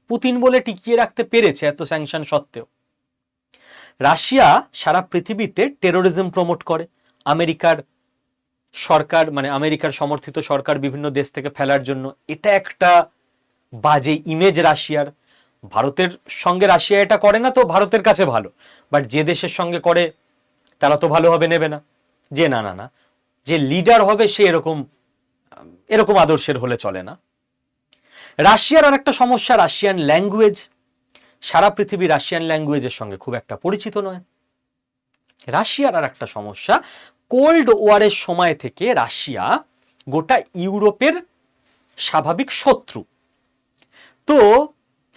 পুতিন বলে টিকিয়ে রাখতে পেরেছে এত স্যাংশন সত্ত্বেও। রাশিয়া সারা পৃথিবীতে টেরোরিজম প্রমোট করে, আমেরিকার সরকার মানে আমেরিকার সমর্থিত সরকার বিভিন্ন দেশ থেকে ফেলার জন্য। এটা একটা বাজে ইমেজ রাশিয়ার। ভারতের সঙ্গে রাশিয়া এটা করে না তো ভারতের কাছে ভালো, বাট যে দেশের সঙ্গে করে তারা তো ভালোভাবে নেবে না, যে না না না যে লিডার হবে সে এরকম এরকম আদর্শের হলে চলে না। রাশিয়ার আর একটা সমস্যা রাশিয়ান ল্যাঙ্গুয়েজ। সারা পৃথিবী রাশিয়ান ল্যাঙ্গুয়েজের সঙ্গে খুব একটা পরিচিত নয়। রাশিয়ার আর একটা সমস্যা, কোল্ড ওয়ারের সময় থেকে রাশিয়া গোটা ইউরোপের স্বাভাবিক শত্রু। তো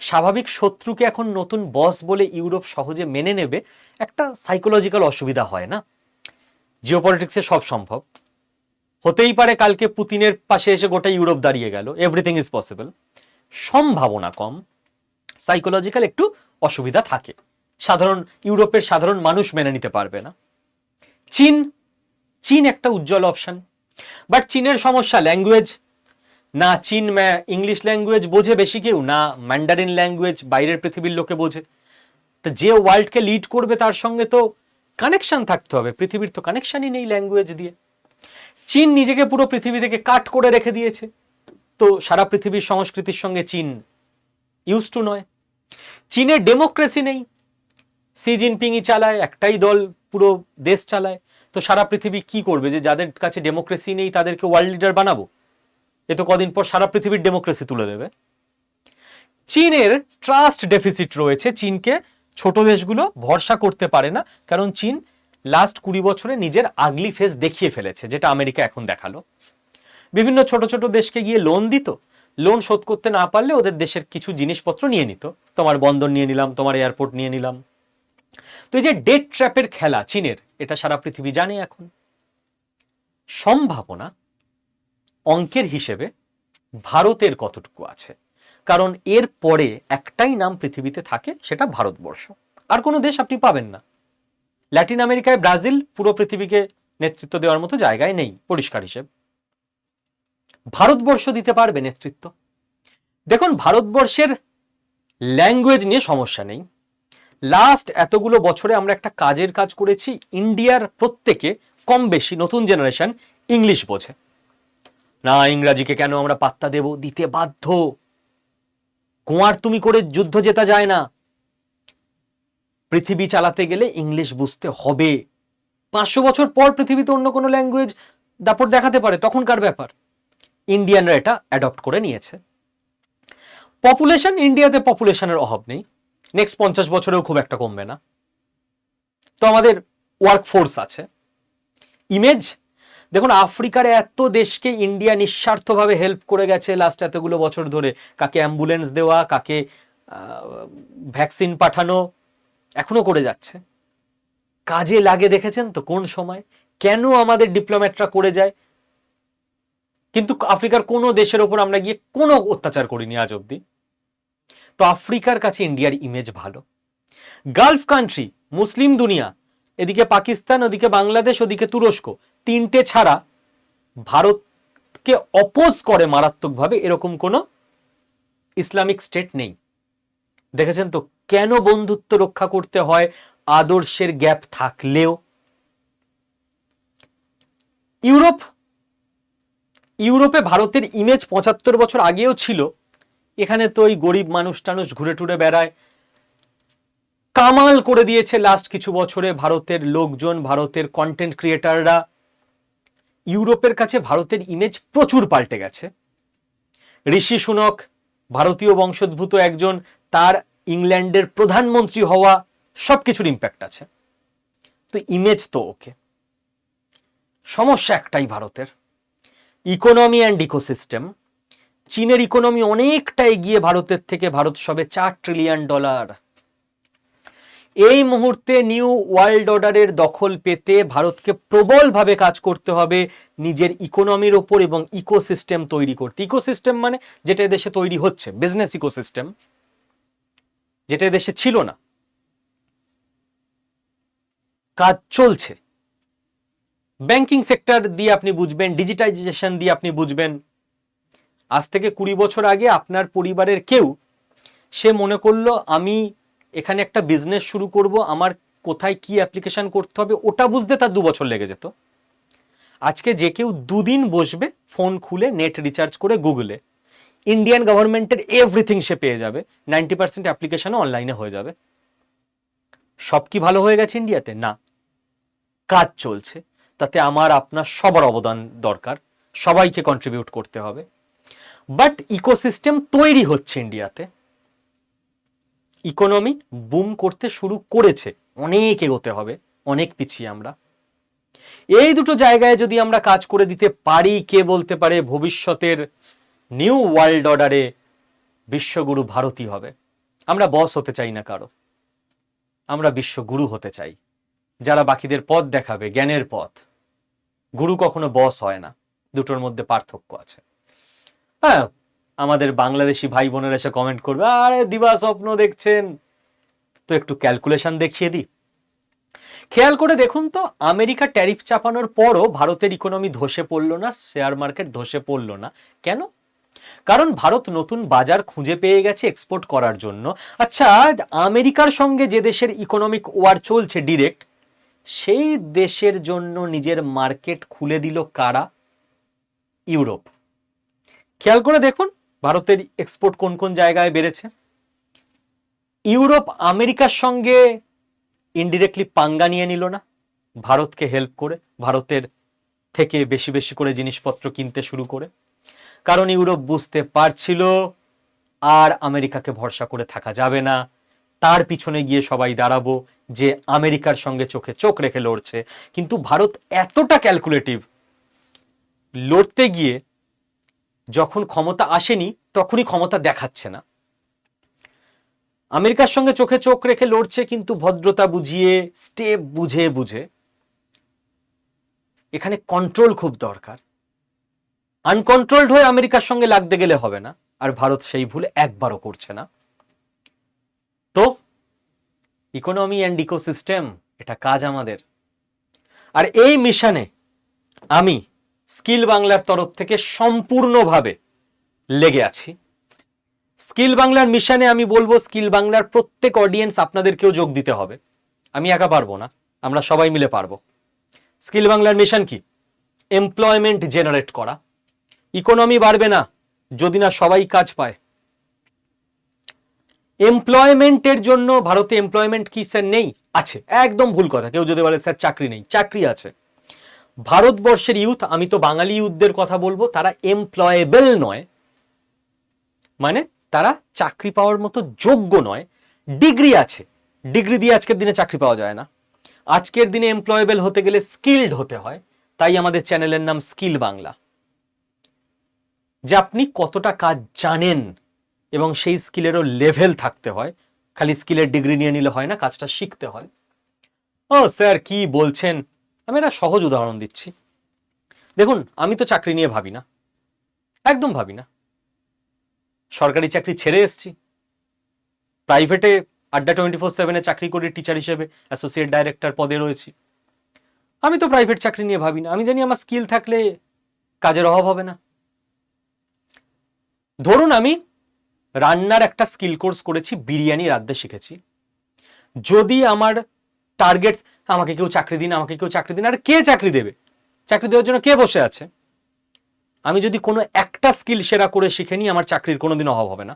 স্বাভাবিক শত্রুকে এখন নতুন বস বলে ইউরোপ সহজে মেনে নেবে, একটা সাইকোলজিক্যাল অসুবিধা হয় না? জিওপলিটিক্সে সব সম্ভব হতেই পারে। কালকে পুতিনের পাশে এসে গোটা ইউরোপ দাঁড়িয়ে গেল, এভরিথিং ইজ পসিবল। সম্ভাবনা কম, সাইকোলজিক্যাল একটু অসুবিধা থাকে, সাধারণ ইউরোপের সাধারণ মানুষ মেনে নিতে পারবে না। চীন, চীন একটা উজ্জ্বল অপশন, বাট চীনের সমস্যা ল্যাঙ্গুয়েজ। না চীন ইংলিশ ল্যাঙ্গুয়েজ বোঝে বেশি কেউ, না ম্যান্ডারিন ল্যাঙ্গুয়েজ বাইরের পৃথিবীর লোকে বোঝে। তো যে ওয়ার্ল্ডকে লিড করবে তার সঙ্গে তো কানেকশন থাকতে হবে, পৃথিবীর তো কানেকশনই নেই ল্যাঙ্গুয়েজ দিয়ে। চীন নিজেকে পুরো পৃথিবী থেকে কাট করে রেখে দিয়েছে, তো সারা পৃথিবীর সংস্কৃতির সঙ্গে চীন ইউজ টু নয়। চীনের ডেমোক্রেসি নেই, সি জিনপিংই চালায়, একটাই দল পুরো দেশ চালায়। তো সারা পৃথিবী কি করবে যে যাদের কাছে ডেমোক্রেসি নেই তাদেরকে ওয়ার্ল্ড লিডার বানাবো? এ তো কদিন পর সারা পৃথিবীর ডেমোক্রেসি তুলে দেবে। চীনের ট্রাস্ট ডেফিসিট রয়েছে, চীনকে ছোট দেশগুলো ভরসা করতে পারে না, কারণ চীন লাস্ট 20 বছরে নিজের আগলি ফেস দেখিয়ে ফেলেছে, যেটা আমেরিকা এখন দেখালো। বিভিন্ন ছোট ছোট দেশকে গিয়ে লোন দিত, লোন শোধ করতে না পারলে ওদের দেশের কিছু জিনিসপত্র নিয়ে নিত, তোমার বন্দর নিয়ে নিলাম, তোমার এয়ারপোর্ট নিয়ে নিলাম। তো এই যে ডেট ট্র্যাপের খেলা চীনের, এটা সারা পৃথিবী জানে এখন। সম্ভাবনা অঙ্কের হিসেবে ভারতের কতটুকু আছে, কারণ এর পরে একটাই নাম পৃথিবীতে থাকে, সেটা ভারতবর্ষ, আর কোনো দেশ আপনি পাবেন না। ল্যাটিন আমেরিকায় ব্রাজিল পুরো পৃথিবীকে নেতৃত্ব দেওয়ার মতো জায়গায় নেই পরিষ্কার হিসেব। ভারতবর্ষ দিতে পারবে নেতৃত্ব। দেখুন, ভারতবর্ষের ল্যাঙ্গুয়েজ নিয়ে সমস্যা নেই। লাস্ট এতগুলো বছরে আমরা একটা কাজের কাজ করেছি, ইন্ডিয়ার প্রত্যেকে কম বেশি নতুন জেনারেশন ইংলিশ বোঝে না। ইংরাজিকে কেন আমরা পাত্তা দেব? দিতে বাধ্য। কুঁয়ার তুমি করে যুদ্ধ জেতা যায় না, পৃথিবী চালাতে গেলে ইংলিশ বুঝতে হবে। 500 বছর পর পৃথিবীতে অন্য কোনো ল্যাঙ্গুয়েজ দাপট দেখাতে পারে, তখনকার ব্যাপার। ইন্ডিয়ানরা এটা অ্যাডপ্ট করে নিয়েছে। পপুলেশন, ইন্ডিয়াতে পপুলেশনের অভাব নেই, নেক্সট 50 বছরেও খুব একটা কমবে না। তো আমাদের ওয়ার্ক ফোর্স আছে। ইমেজ দেখুন, আফ্রিকার এত দেশকে ইন্ডিয়া নিঃস্বার্থভাবে হেল্প করে গেছে লাস্ট এতগুলো বছর ধরে। কাকে অ্যাম্বুলেন্স দেওয়া, কাকে ভ্যাকসিন পাঠানো, এখনো করে যাচ্ছে। কাজে লাগে দেখেছেন তো কোন সময়, কেন আমাদের ডিপ্লোম্যাটরা করে যায়, কিন্তু আফ্রিকার কোনো দেশের ওপর আমরা গিয়ে কোনো অত্যাচার করিনি আজ অব্দি। তো আফ্রিকার কাছে ইন্ডিয়ার ইমেজ ভালো। গালফ কান্ট্রি, মুসলিম দুনিয়া, এদিকে পাকিস্তান, ওদিকে বাংলাদেশ, ওদিকে তুরস্ক, তিনটে ছাড়া ভারতকে অপোজ করে মারাত্মকভাবে এরকম কোনো ইসলামিক স্টেট নেই। দেখেছেন তো কেন বন্ধুত্ব রক্ষা করতে হয় আদর্শের গ্যাপ থাকলেও। ইউরোপে ভারতের ইমেজ 75 বছর আগেও ছিল। এখানে তো ওই গরিব মানুষ টানুষ ঘুরে টুরে বেড়ায়। কামাল করে দিয়েছে লাস্ট কিছু বছরে ভারতের লোকজন, ভারতের কন্টেন্ট ক্রিয়েটাররা। ইউরোপের কাছে ভারতের ইমেজ প্রচুর পাল্টে গেছে। ঋষি সুনক ভারতীয় বংশোদ্ভূত একজন, তার ইংল্যান্ডের প্রধানমন্ত্রী হওয়া, সবকিছুর ইম্প্যাক্ট আছে। তো ইমেজ তো ওকে। সমস্যা একটাই ভারতের, ইকোনমি অ্যান্ড ইকোসিস্টেম। চীনের ইকোনমি অনেকটা এগিয়ে ভারতের থেকে, ভারত সবে $4 ট্রিলিয়ন। এই মুহূর্তে নিউ ওয়ার্ল্ড অর্ডারের দখল পেতে ভারতকে প্রবলভাবে কাজ করতে হবে নিজের ইকোনমির ওপর এবং ইকোসিস্টেম তৈরি করতে। ইকোসিস্টেম মানে যেটা দেশে তৈরি হচ্ছে, বিজনেস ইকোসিস্টেম, যেটা দেশে ছিল না। কাজ চলছে, ব্যাংকিং সেক্টর দিয়ে আপনি বুঝবেন, ডিজিটাইজেশন দিয়ে আপনি বুঝবেন। আজ থেকে 20 বছর আগে আপনার পরিবারের কেউ, সে মনে করলো আমি এখানে একটা বিজনেস শুরু করব, আমার কোথায় কি অ্যাপ্লিকেশন করতে হবে ওটা বুঝতে তার 2 বছর লেগে যেত। আজকে যে কেউ 2 দিন বসবে, ফোন খুলে নেট রিচার্জ করে গুগলে ইন্ডিয়ান গভর্নমেন্টের এভরিথিং সে পেয়ে যাবে। 90% অ্যাপ্লিকেশনও অনলাইনে হয়ে যাবে। সব কি ভালো হয়ে গেছে ইন্ডিয়াতে? না, কাজ চলছে। তাতে আমার আপনার সবার অবদান দরকার, সবাইকে কন্ট্রিবিউট করতে হবে। বাট ইকোসিস্টেম তৈরি হচ্ছে ইন্ডিয়াতে, ইকোনমি বুম করতে শুরু করেছে। অনেক এগোতে হবে, অনেক পিছিয়ে আমরা। এই দুটো জায়গায় যদি আমরা কাজ করে দিতে পারি, কে বলতে পারে ভবিষ্যতের নিউ ওয়ার্ল্ড অর্ডারে বিশ্বগুরু ভারতই হবে। আমরা বস হতে চাই না কারো, আমরা বিশ্বগুরু হতে চাই, যারা বাকিদের পথ দেখাবে, জ্ঞানের পথ। গুরু কখনো বস হয় না, দুটোর মধ্যে পার্থক্য আছে। হ্যাঁ, আমাদের বাংলাদেশি ভাই বোনেরা এসে কমেন্ট করবে, আরে দিবা স্বপ্ন দেখছেন। তো একটু ক্যালকুলেশন দেখিয়ে দিই। খেয়াল করে দেখুন তো, আমেরিকা ট্যারিফ চাপানোর পরও ভারতের ইকোনমি ধসে পড়লো না, শেয়ার মার্কেট ধসে পড়লো না। কেন? কারণ ভারত নতুন বাজার খুঁজে পেয়ে গেছে এক্সপোর্ট করার জন্য। আচ্ছা, আমেরিকার সঙ্গে যে দেশের ইকোনমিক ওয়ার চলছে ডিরেক্ট, সেই দেশের জন্য নিজের মার্কেট খুলে দিল কারা? ইউরোপ। খেয়াল করে দেখুন ভারতের এক্সপোর্ট কোন কোন জায়গায় বেড়েছে। ইউরোপ আমেরিকার সঙ্গে ইনডিরেক্টলি পাঙ্গা নিয়ে নিল না ভারতকে হেল্প করে, ভারতের থেকে বেশি বেশি করে জিনিসপত্র কিনতে শুরু করে? কারণ ইউরোপ বুঝতে পারছিল আর আমেরিকাকে ভরসা করে থাকা যাবে না, তার পিছনে গিয়ে সবাই দাঁড়াবো যে আমেরিকার সঙ্গে চোখে চোখ রেখে লড়ছে। কিন্তু ভারত এতটা ক্যালকুলেটিভ, লড়তে গিয়ে যখন ক্ষমতা আসেনি তখনই ক্ষমতা দেখাচ্ছে না। আমেরিকার সঙ্গে চোখে চোখ রেখে লড়ছে কিন্তু ভদ্রতা বুঝিয়ে, স্টেপ বুঝে বুঝে। এখানে কন্ট্রোল খুব দরকার। আনকন্ট্রোলড হয়ে আমেরিকার সঙ্গে লাগতে গেলে হবে না, আর ভারত সেই ভুল একবারও করছে না। তো ইকোনমি অ্যান্ড ইকোসিস্টেম, এটা কাজ আমাদের। আর এই মিশনে আমি স্কিল বাংলার তরফ থেকে সম্পূর্ণভাবে লেগে আছি। স্কিল বাংলার মিশনে আমি বলবো, স্কিল বাংলার প্রত্যেক অডিয়েন্স আপনাদেরকেও যোগ দিতে হবে। আমি একা পারবো না, আমরা সবাই মিলে পারবো। স্কিল বাংলার মিশন কি? এমপ্লয়মেন্ট জেনারেট করা। ইকোনমি বাড়বে না যদি না সবাই কাজ পায়। এমপ্লয়মেন্টের জন্য ভারতে এমপ্লয়মেন্ট কি স্যার নেই? আছে, একদম ভুল কথা। কেউ যদি বলে স্যার চাকরি নেই, চাকরি আছে। ভারতবর্ষের ইউথ, আমি তো বাঙালি ইউথদের কথা বলবো, তারা এমপ্লয়েবল নয়, মানে তারা চাকরি পাওয়ার মতো যোগ্য নয়। ডিগ্রি আছে, ডিগ্রি দিয়ে আজকের দিনে চাকরি পাওয়া যায় না। আজকের দিনে এমপ্লয়েবল হতে গেলে স্কিলড হতে হয়। তাই আমাদের চ্যানেলের নাম স্কিল বাংলা, যে আপনি কতটা কাজ জানেন এবং সেই স্কিলেরও লেভেল থাকতে হয়। খালি স্কিলের ডিগ্রি নিয়ে নিলে হয় না, কাজটা শিখতে হয়। ও স্যার কি বলছেন? আমি একটা সহজ উদাহরণ দিচ্ছি। দেখুন, আমি তো চাকরি নিয়ে ভাবি না, একদম ভাবি না। সরকারি চাকরি ছেড়ে এসেছি, প্রাইভেটে আড্ডা 24/7 চাকরি করি, টিচার হিসেবে অ্যাসোসিয়েট ডাইরেক্টর পদে রয়েছি। আমি তো প্রাইভেট চাকরি নিয়ে ভাবি না। আমি জানি আমার স্কিল থাকলে কাজের অভাব হবে না। ধরুন আমি রান্নার একটা স্কিল কোর্স করেছি, বিরিয়ানি রাঁধতে শিখেছি। যদি আমার টার্গেট আমাকে কেউ চাকরি দিন, আমাকে কেউ চাকরি দিন, আর কে চাকরি দেবে? চাকরি দেওয়ার জন্য কে বসে আছে? আমি যদি কোনো একটা স্কিল সেরা করে শিখে নিই, আমার চাকরির কোনোদিন অভাব হবে না।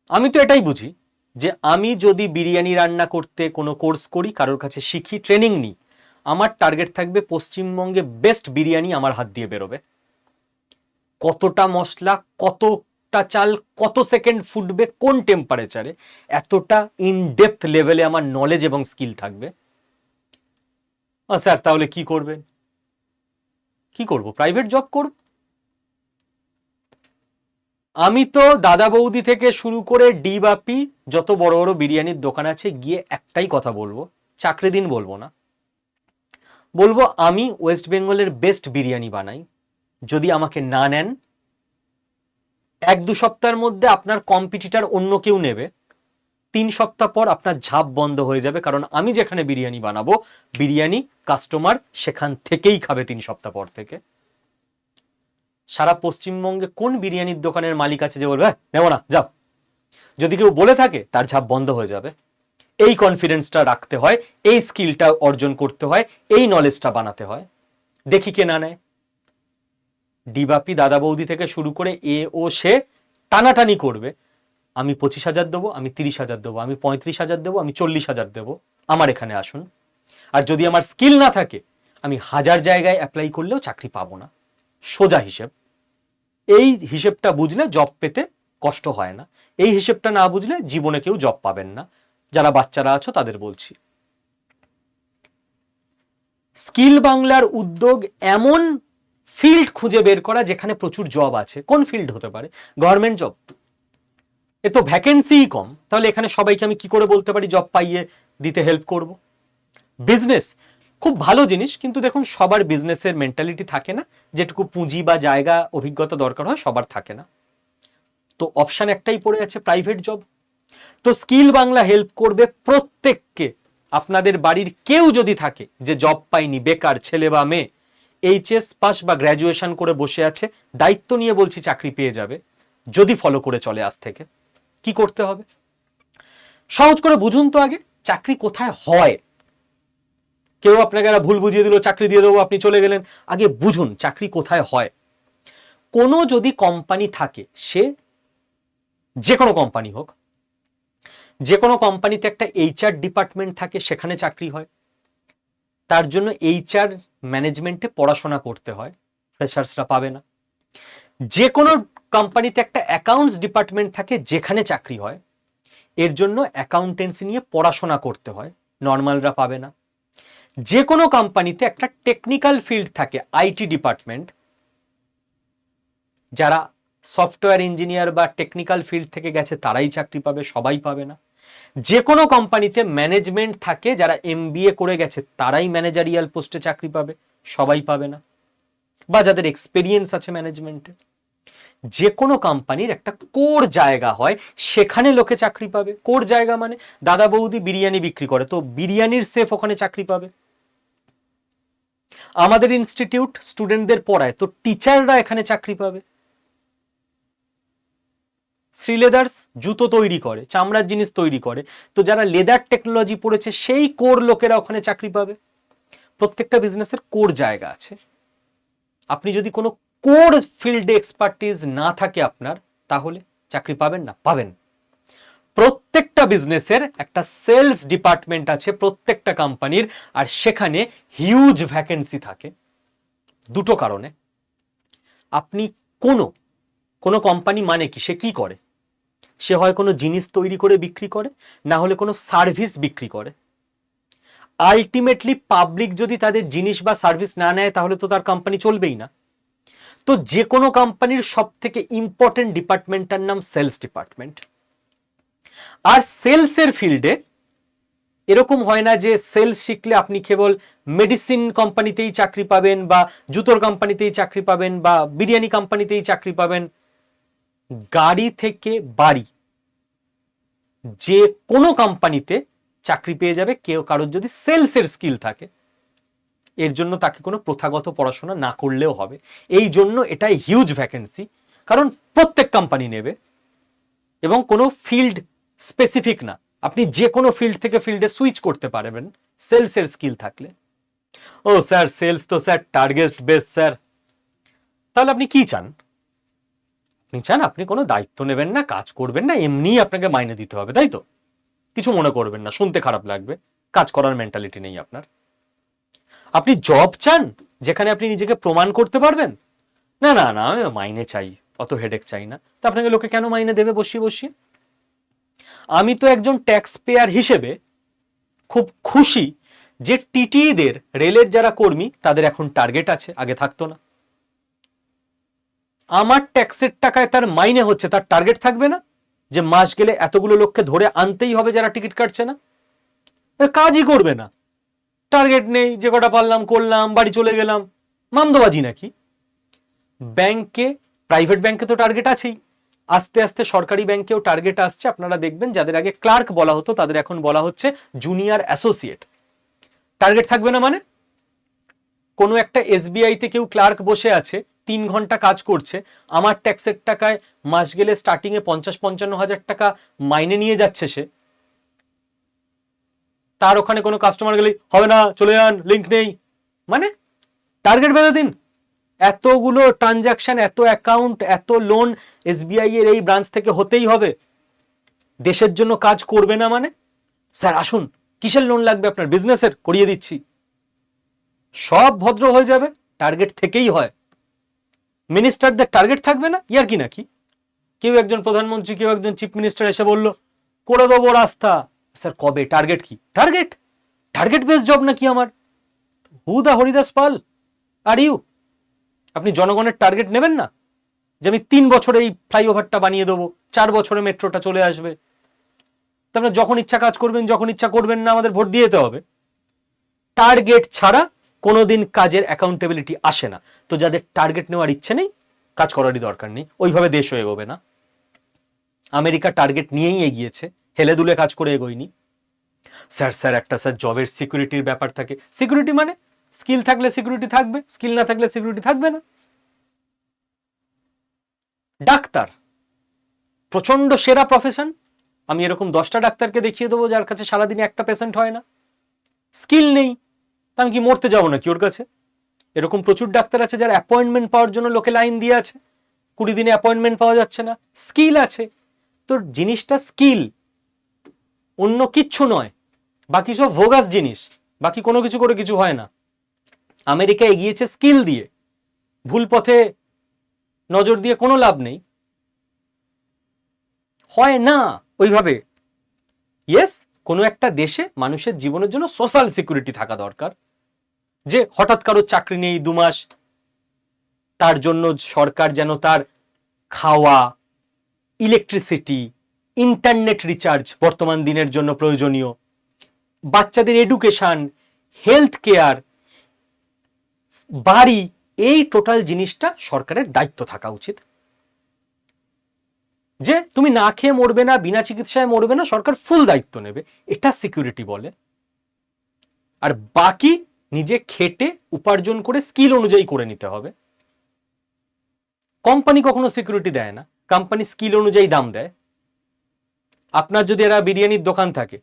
আমি তো এটাই বুঝি যে আমি যদি বিরিয়ানি রান্না করতে কোনো কোর্স করি, কারোর কাছে শিখি, ট্রেনিং নিই, আমার টার্গেট থাকবে পশ্চিমবঙ্গে বেস্ট বিরিয়ানি আমার হাত দিয়ে বেরোবে। কতটা মশলা, কতটা চাল, কত সেকেন্ড ফুটবে, কোন টেম্পারেচারে, এতটা ইনডেপথ লেভেলে আমার নলেজ এবং স্কিল থাকবে। স্যার তাহলে কি করবেন? কি করব? প্রাইভেট জব করব। আমি তো দাদা বৌদি থেকে শুরু করে ডি বা পি, যত বড় বড় বিরিয়ানির দোকান আছে, গিয়ে একটাই কথা বলবো, চাকরি দিন বলবো না। বলবো আমি ওয়েস্ট বেঙ্গলের বেস্ট বিরিয়ানি বানাই, যদি আমাকে না নেন, 1-2 সপ্তাহের মধ্যে আপনার কম্পিটিটর অন্য কেউ নেবে, 3 সপ্তাহ পর আপনার ঝাপ বন্ধ হয়ে যাবে। কারণ আমি যেখানে বিরিয়ানি বানাবো, বিরিয়ানি কাস্টমার সেখান থেকেই খাবে 3 সপ্তাহ পর থেকে। সারা পশ্চিমবঙ্গে কোন বিরিয়ানির দোকানের মালিক আছে যে বলবে নেব না, যাও? যদি কেউ বলে থাকে, তার ঝাপ বন্ধ হয়ে যাবে। এই কনফিডেন্সটা রাখতে হয়, এই স্কিলটা অর্জন করতে হয়, এই নলেজটা বানাতে হয়। দেখি কে না নেয়। ডিবাপি দাদা বৌদি থেকে শুরু করে এ ও সে টানাটানি করবে। আমি 25,000 দেবো, আমি 30,000 দেবো, আমি 35,000 দেবো, আমি 40,000 দেবো, আমার এখানে আসুন। আর যদি আমার স্কিল না থাকে, আমি 1000 জায়গায় অ্যাপ্লাই করলেও চাকরি পাবো না। সোজা হিসেব। এই হিসেবটা বুঝলে জব পেতে কষ্ট হয় না। এই হিসেবটা না বুঝলে জীবনে কেউ জব পাবেন না। যারা বাচ্চারা আছো তাদের বলছি, স্কিল বাংলার উদ্যোগ এমন ফিল্ড খুঁজে বের করা যেখানে প্রচুর জব আছে। কোন ফিল্ড হতে পারে? Government job. এ তো ভ্যাকেন্সিই কম, তাহলে এখানে সবাইকে আমি কি করে বলতে পারি জব পাইয়ে দিতে হেল্প করব? বিজনেস খুব ভালো জিনিস, কিন্তু দেখুন সবার বিজনেসের মেন্টালিটি থাকে না, যেটুকু পুঁজি বা জায়গা অভিজ্ঞতা দরকার হয় সবার থাকে না। তো অপশন একটাই পড়ে আছে, প্রাইভেট জব। তো স্কিল বাংলা হেল্প করবে প্রত্যেককে। আপনাদের বাড়ির কেউ যদি থাকে যে জব পায়নি, বেকার ছেলে বা মেয়ে, এইচএস পাস বা গ্র্যাজুয়েশন করে বসে আছে, দায়িত্ব নিয়ে বলছি চাকরি পেয়ে যাবে যদি ফলো করে চলে আজ থেকে। কি করতে হবে? সহজ করে বুঝুন তো আগে, চাকরি কোথায় হয়। কেউ আপনাকে একটা ভুল বুঝিয়ে দিল, চাকরি দিয়ে দেবো, আপনি চলে গেলেন। আগে বুঝুন চাকরি কোথায় হয়। কোনো যদি কোম্পানি থাকে, সে যে কোনো কোম্পানি হোক, যে কোনো কোম্পানিতে একটা এইচআর ডিপার্টমেন্ট থাকে, সেখানে চাকরি হয়, তার জন্য এইচআর ম্যানেজমেন্টে পড়াশোনা করতে হয়, ফ্রেশার্সরা পাবে না। যে কোনো কোম্পানিতে একটা অ্যাকাউন্টস ডিপার্টমেন্ট থাকে, যেখানে চাকরি হয়, এর জন্য অ্যাকাউন্টেন্সি নিয়ে পড়াশোনা করতে হয়, নর্মালরা পাবে না। যে কোনো কোম্পানিতে একটা টেকনিক্যাল ফিল্ড থাকে, আইটি ডিপার্টমেন্ট, যারা সফটওয়্যার ইঞ্জিনিয়ার বা টেকনিক্যাল ফিল্ড থেকে গেছে তারাই চাকরি পাবে, সবাই পাবে না। যে কোনো কোম্পানিতে ম্যানেজমেন্ট থাকে, যারা এমবিএ করে গেছে তারাই ম্যানেজারিয়াল পোস্টে চাকরি পাবে, সবাই পাবে না, বা যাদের এক্সপেরিয়েন্স আছে ম্যানেজমেন্টে। যে কোনো কোম্পানির একটা কোর জায়গা হয়, সেখানে লোকে চাকরি পাবে। কোর জায়গা মানে দাদা বৌদি বিরিয়ানি বিক্রি করে, তো বিরিয়ানির সেফ ওখানে চাকরি পাবে। আমাদের ইনস্টিটিউট স্টুডেন্টদের পড়ায়, তো টিচাররা এখানে চাকরি পাবে। শ্রীলেদার্স জুতো তৈরি করে, চামড়ার জিনিস তৈরি করে, তো যারা লেদার টেকনোলজি পড়েছে সেই কোর লোকেরা ওখানে চাকরি পাবে। প্রত্যেকটা বিজনেসের কোর জায়গা আছে। আপনি যদি কোনো কোর ফিল্ডে এক্সপার্টিজ না থাকে আপনার, তাহলে চাকরি পাবেন না? পাবেন। প্রত্যেকটা বিজনেসের একটা সেলস ডিপার্টমেন্ট আছে, প্রত্যেকটা কোম্পানির, আর সেখানে হিউজ ভ্যাকেন্সি থাকে দুটো কারণে। আপনি কোনো কোম্পানি মানে কি, সে কি করে? সে হয় কোনো জিনিস তৈরি করে বিক্রি করে, না হলে কোনো সার্ভিস বিক্রি করে। আলটিমেটলি পাবলিক যদি তাদের জিনিস বা সার্ভিস না নেয়, তাহলে তো তার কোম্পানি চলবেই না। তো যে কোনো কোম্পানির সব থেকে ইম্পর্টেন্ট ডিপার্টমেন্টটার নাম সেলস ডিপার্টমেন্ট। আর সেলসের ফিল্ডে এরকম হয় না যে সেলস শিখলে আপনি কেবল মেডিসিন কোম্পানিতেই চাকরি পাবেন, বা জুতোর কোম্পানিতেই চাকরি পাবেন, বা বিরিয়ানি কোম্পানিতেই চাকরি পাবেন। গাড়ি থেকে বাড়ি যে কোনো কোম্পানিতে চাকরি পেয়ে যাবে কেউ, কারোর যদি সেলসের স্কিল থাকে। এর জন্য তাকে কোনো প্রথাগত পড়াশোনা না করলেও হবে। এই জন্য এটাই হিউজ ভ্যাকেন্সি, কারণ প্রত্যেক কোম্পানি নেবে, এবং কোনো ফিল্ড স্পেসিফিক না। আপনি যে কোনো ফিল্ড থেকে ফিল্ডে সুইচ করতে পারবেন সেলসের স্কিল থাকলে। ও স্যার, সেলস তো স্যার টার্গেট বেস স্যার। তাহলে আপনি কি চান? আপনি চান আপনি কোনো দায়িত্ব নেবেন না, কাজ করবেন না, এমনি আপনাকে মাইনে দিতে হবে, তাই তো? কিছু মনে করবেন না, শুনতে খারাপ লাগবে, কাজ করার মেন্টালিটি নেই আপনার। আপনি জব চান যেখানে আপনি নিজেকে প্রমাণ করতে পারবেন? না না না, আমি মাইনে চাই, অত হেডেক চাই না। তো আপনাকে লোকে কেন মাইনে দেবে বসিয়ে বসিয়ে? আমি তো একজন ট্যাক্স পেয়ার হিসেবে খুব খুশি যে টিটিইদের, রেলের যারা কর্মী, তাদের এখন টার্গেট আছে, আগে থাকতো না। আমার ট্যাক্সের টাকায় তার মাইনে হচ্ছে, তার টার্গেট থাকবে না যে মাস গেলে এতগুলো লোককে ধরে আনতেই হবে যারা টিকিট কাটছে না? কাজই করবে না, টার্গেট নেই, যে কটা পারলাম করলাম, বাড়ি চলে গেলাম। মামদোবাজি নাকি? ব্যাংকে, প্রাইভেট ব্যাংকে তো টার্গেট আছেই, আস্তে আস্তে সরকারি ব্যাংকেও টার্গেট আসছে। আপনারা দেখবেন যাদের আগে ক্লার্ক বলা হতো তাদের এখন বলা হচ্ছে জুনিয়র অ্যাসোসিয়েট। টার্গেট থাকবে না মানে? কোনো একটা এসবিআইতে কেউ ক্লার্ক বসে আছে, 3 ঘন্টা কাজ করছে, আমার ট্যাক্সের টাকায় মাস গেলে স্টার্টিংয়ে 50-55 হাজার টাকা মাইনে নিয়ে যাচ্ছে সে। তার ওখানে কোনো কাস্টমার গেলেই হবে না, চলে যান, লিঙ্ক নেই, মানে টার্গেট বেঁধে দিন। এতগুলো ট্রানজাকশন, এত অ্যাকাউন্ট, এত লোন এসবিআই এর এই ব্রাঞ্চ থেকে হতেই হবে। দেশের জন্য কাজ করবে না মানে? স্যার আসুন, কিসের লোন লাগবে আপনার? বিজনেসের, করিয়ে দিচ্ছি। সব ভদ্র হয়ে যাবে, টার্গেট থেকেই হয়। মিনিস্টারদের টার্গেট থাকবে না? ইয়ার কি নাকি? কেউ একজন প্রধানমন্ত্রী, কেউ একজন চিফ মিনিস্টার এসে বলল করে দেবো রাস্তা। স্যার কবে? টার্গেট কি? টার্গেট টার্গেট বেস জব নাকি আমার? হু দা হরিদাস পাল আর ইউ? আপনি জনগণের টার্গেট নেবেন না যে আমি 3 বছরে এই ফ্লাইওভারটা বানিয়ে দেবো, 4 বছরে মেট্রোটা চলে আসবে। তারপরে যখন ইচ্ছা কাজ করবেন, যখন ইচ্ছা করবেন না, আমাদের ভোট দিয়ে যেতে হবে। টার্গেট ছাড়া কোনোদিন কাজের অ্যাকাউন্টেবিলিটি আসে না। তো যাদের টার্গেট নেওয়ার ইচ্ছে নেই, কাজ করারই দরকার নেই, ওইভাবে দেশও এগোবে না। আমেরিকা টার্গেট নিয়েই এগিয়েছে, হেলে দুলে কাজ করে এগোয়নি। স্যার একটা জবের সিকিউরিটির ব্যাপার থাকে। সিকিউরিটি মানে স্কিল থাকলে সিকিউরিটি থাকবে, স্কিল না থাকলে সিকিউরিটি থাকবে না। ডাক্তার প্রচন্ড সেরা প্রফেশন, আমি এরকম 10টা ডাক্তারকে দেখিয়ে দেবো যার কাছে সারাদিনে একটা পেশেন্ট হয় না। স্কিল নেই, তা আমি কি মরতে যাবো নাকি ওর কাছে? এরকম প্রচুর ডাক্তার আছে যারা অ্যাপয়েন্টমেন্ট পাওয়ার জন্য লোকে লাইন দিয়ে আছে, 20 দিনে অ্যাপয়েন্টমেন্ট পাওয়া যাচ্ছে না। স্কিল আছে, তো জিনিসটা স্কিল। অন্য কিচ্ছু নয়, বাকি সব ভোগাস জিনিস, বাকি কোনো কিছু করে কিছু হয় না। আমেরিকা এগিয়েছে স্কিল দিয়ে, ভুল পথে নজর দিয়ে কোনো লাভ নেই, হয় না ওইভাবে। ইয়েস, কোনো একটা দেশে মানুষের জীবনের জন্য সোশ্যাল সিকিউরিটি থাকা দরকার, যে হঠাৎ কারোর চাকরি নেই 2 মাস, তার জন্য সরকার যেন তার খাওয়া, ইলেকট্রিসিটি, ইন্টারনেট রিচার্জ বর্তমান দিনের জন্য প্রয়োজনীয়, বাচ্চাদের এডুকেশন, হেলথ কেয়ার, বাড়ি, এই টোটাল জিনিসটা সরকারের দায়িত্ব থাকা উচিত। যে তুমি না খেয়ে মরবে না, বিনা চিকিৎসায় মরবে না, সরকার ফুল দায়িত্ব নেবে, এটা সিকিউরিটি বলে। আর বাকি নিজে খেটে উপার্জন করে স্কিল অনুযায়ী করে নিতে হবে। কোম্পানি কখনো সিকিউরিটি দেয় না, কোম্পানি স্কিল অনুযায়ী দাম দেয়। আপনার যদি এরা বিরিয়ানির দোকান থাকে,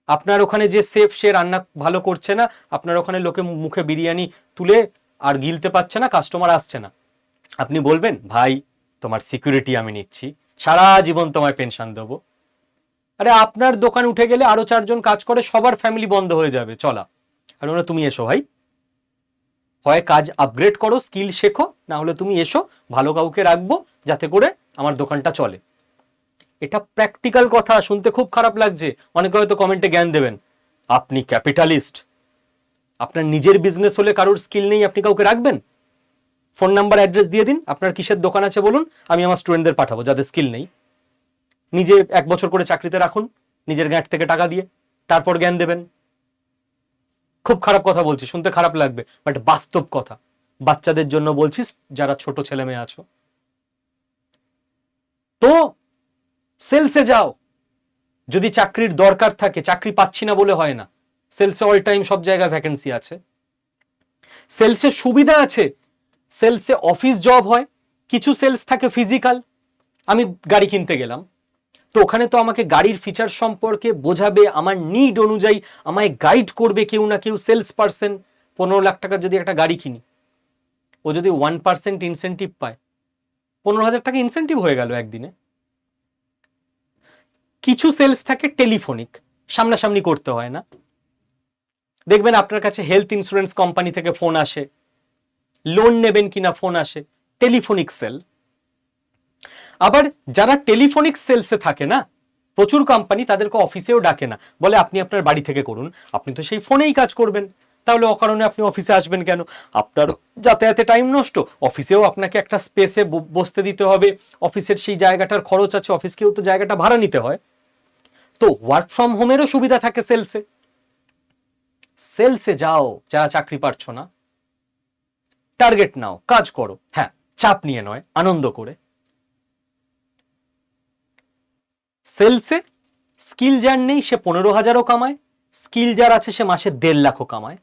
আপনার ওখানে যে শেফ সে রান্না ভালো করছে না, আপনার ওখানে লোকে মুখে বিরিয়ানি তুলে আর গিলতে পারছে না, কাস্টমার আসছে না, আপনি বলবেন ভাই তোমার সিকিউরিটি আমি নিচ্ছি, সারা জীবন তোমায় পেনশন দেবো? আরে আপনার দোকান উঠে গেলে আরো 4 জন কাজ করে, সবার ফ্যামিলি বন্ধ হয়ে যাবে চলা। আর ওরা তুমি এসো ভাই, হয় কাজ আপগ্রেড করো, স্কিল শেখো, না হলে তুমি এসো, ভালো কাউকে রাখবো যাতে করে আমার দোকানটা চলে। এটা প্র্যাকটিক্যাল কথা, শুনতে খুব খারাপ লাগছে, অনেকে হয়তো কমেন্টে জ্ঞান দেবেন, আপনি ক্যাপিটালিস্ট, আপনার নিজের বিজনেস হলে কারোর স্কিল নেই, আপনি কাউকে রাখবেন? ফোন নাম্বার অ্যাড্রেস দিয়ে দিন, আপনার কিসের দোকান আছে বলুন, আমি আমার স্টুডেন্টদের পাঠাবো যাদের স্কিল নেই। নিজে 1 বছর করে চাকরিতে রাখুন, নিজের গ্যাট থেকে টাকা দিয়ে, তারপর জ্ঞান দেবেন। খুব খারাপ কথা বলছি, শুনতে খারাপ লাগবে, বাট বাস্তব কথা। বাচ্চাদের জন্য বলছিস, যারা ছোট ছেলে মেয়ে আছো, তো সেলসে যাও। যদি চাকরির দরকার থাকে, চাকরি পাচ্ছি না বলে হয় না, সেলসে অল টাইম সব জায়গায় ভ্যাকেন্সি আছে। সেলসে সুবিধা আছে, সেলসে অফিস জব হয়, কিছু সেলস থাকে ফিজিক্যাল। আমি গাড়ি কিনতে গেলাম, তো ওখানে তো আমাকে গাড়ির ফিচার সম্পর্কে বোঝাবে, আমার নিড অনুযায়ী আমায় গাইড করবে কেউ না কেউ, সেলস পার্সন। 15 লাখ টাকার যদি একটা গাড়ি কিনি, ও যদি 1% ইনসেন্টিভ পায়, 15,000 টাকা ইনসেন্টিভ হয়ে গেল একদিনে। কিছু সেলস থাকে টেলিফোনিক, সামনাসামনি করতে হয় না। দেখবেন আপনার কাছে হেলথ ইন্স্যুরেন্স কোম্পানি থেকে ফোন আসে, লোন নেবেন কিনা ফোন আসে, টেলিফোনিক সেল। আবার যারা টেলিফোনিক সেলসে থাকে না, প্রচুর কোম্পানি তাদেরকে অফিসেও ডাকে না, বলে আপনি আপনার বাড়ি থেকে করুন, আপনি তো সেই ফোনেই কাজ করবেন, তাহলে অকারণে আপনি অফিসে আসবেন কেন? আপনার যাতায়াতে টাইম নষ্ট, অফিসেও আপনাকে একটা স্পেসে বসতে দিতে হবে, অফিসের সেই জায়গাটার খরচ আছে, অফিসকেও তো জায়গাটা ভাড়া নিতে হয়। তো ওয়ার্ক ফ্রম হোমেরও সুবিধা থাকে সেলসে। সেলসে যাও যারা চাকরি পাচ্ছ না, টার্গেট নাও, কাজ করো, হ্যাঁ চাপ নিয়ে নয়, আনন্দ করে। সেলসে স্কিল যার নেই সে 15,000ও কামায়, স্কিল যার আছে সে মাসে 1.5 লাখও কামায়।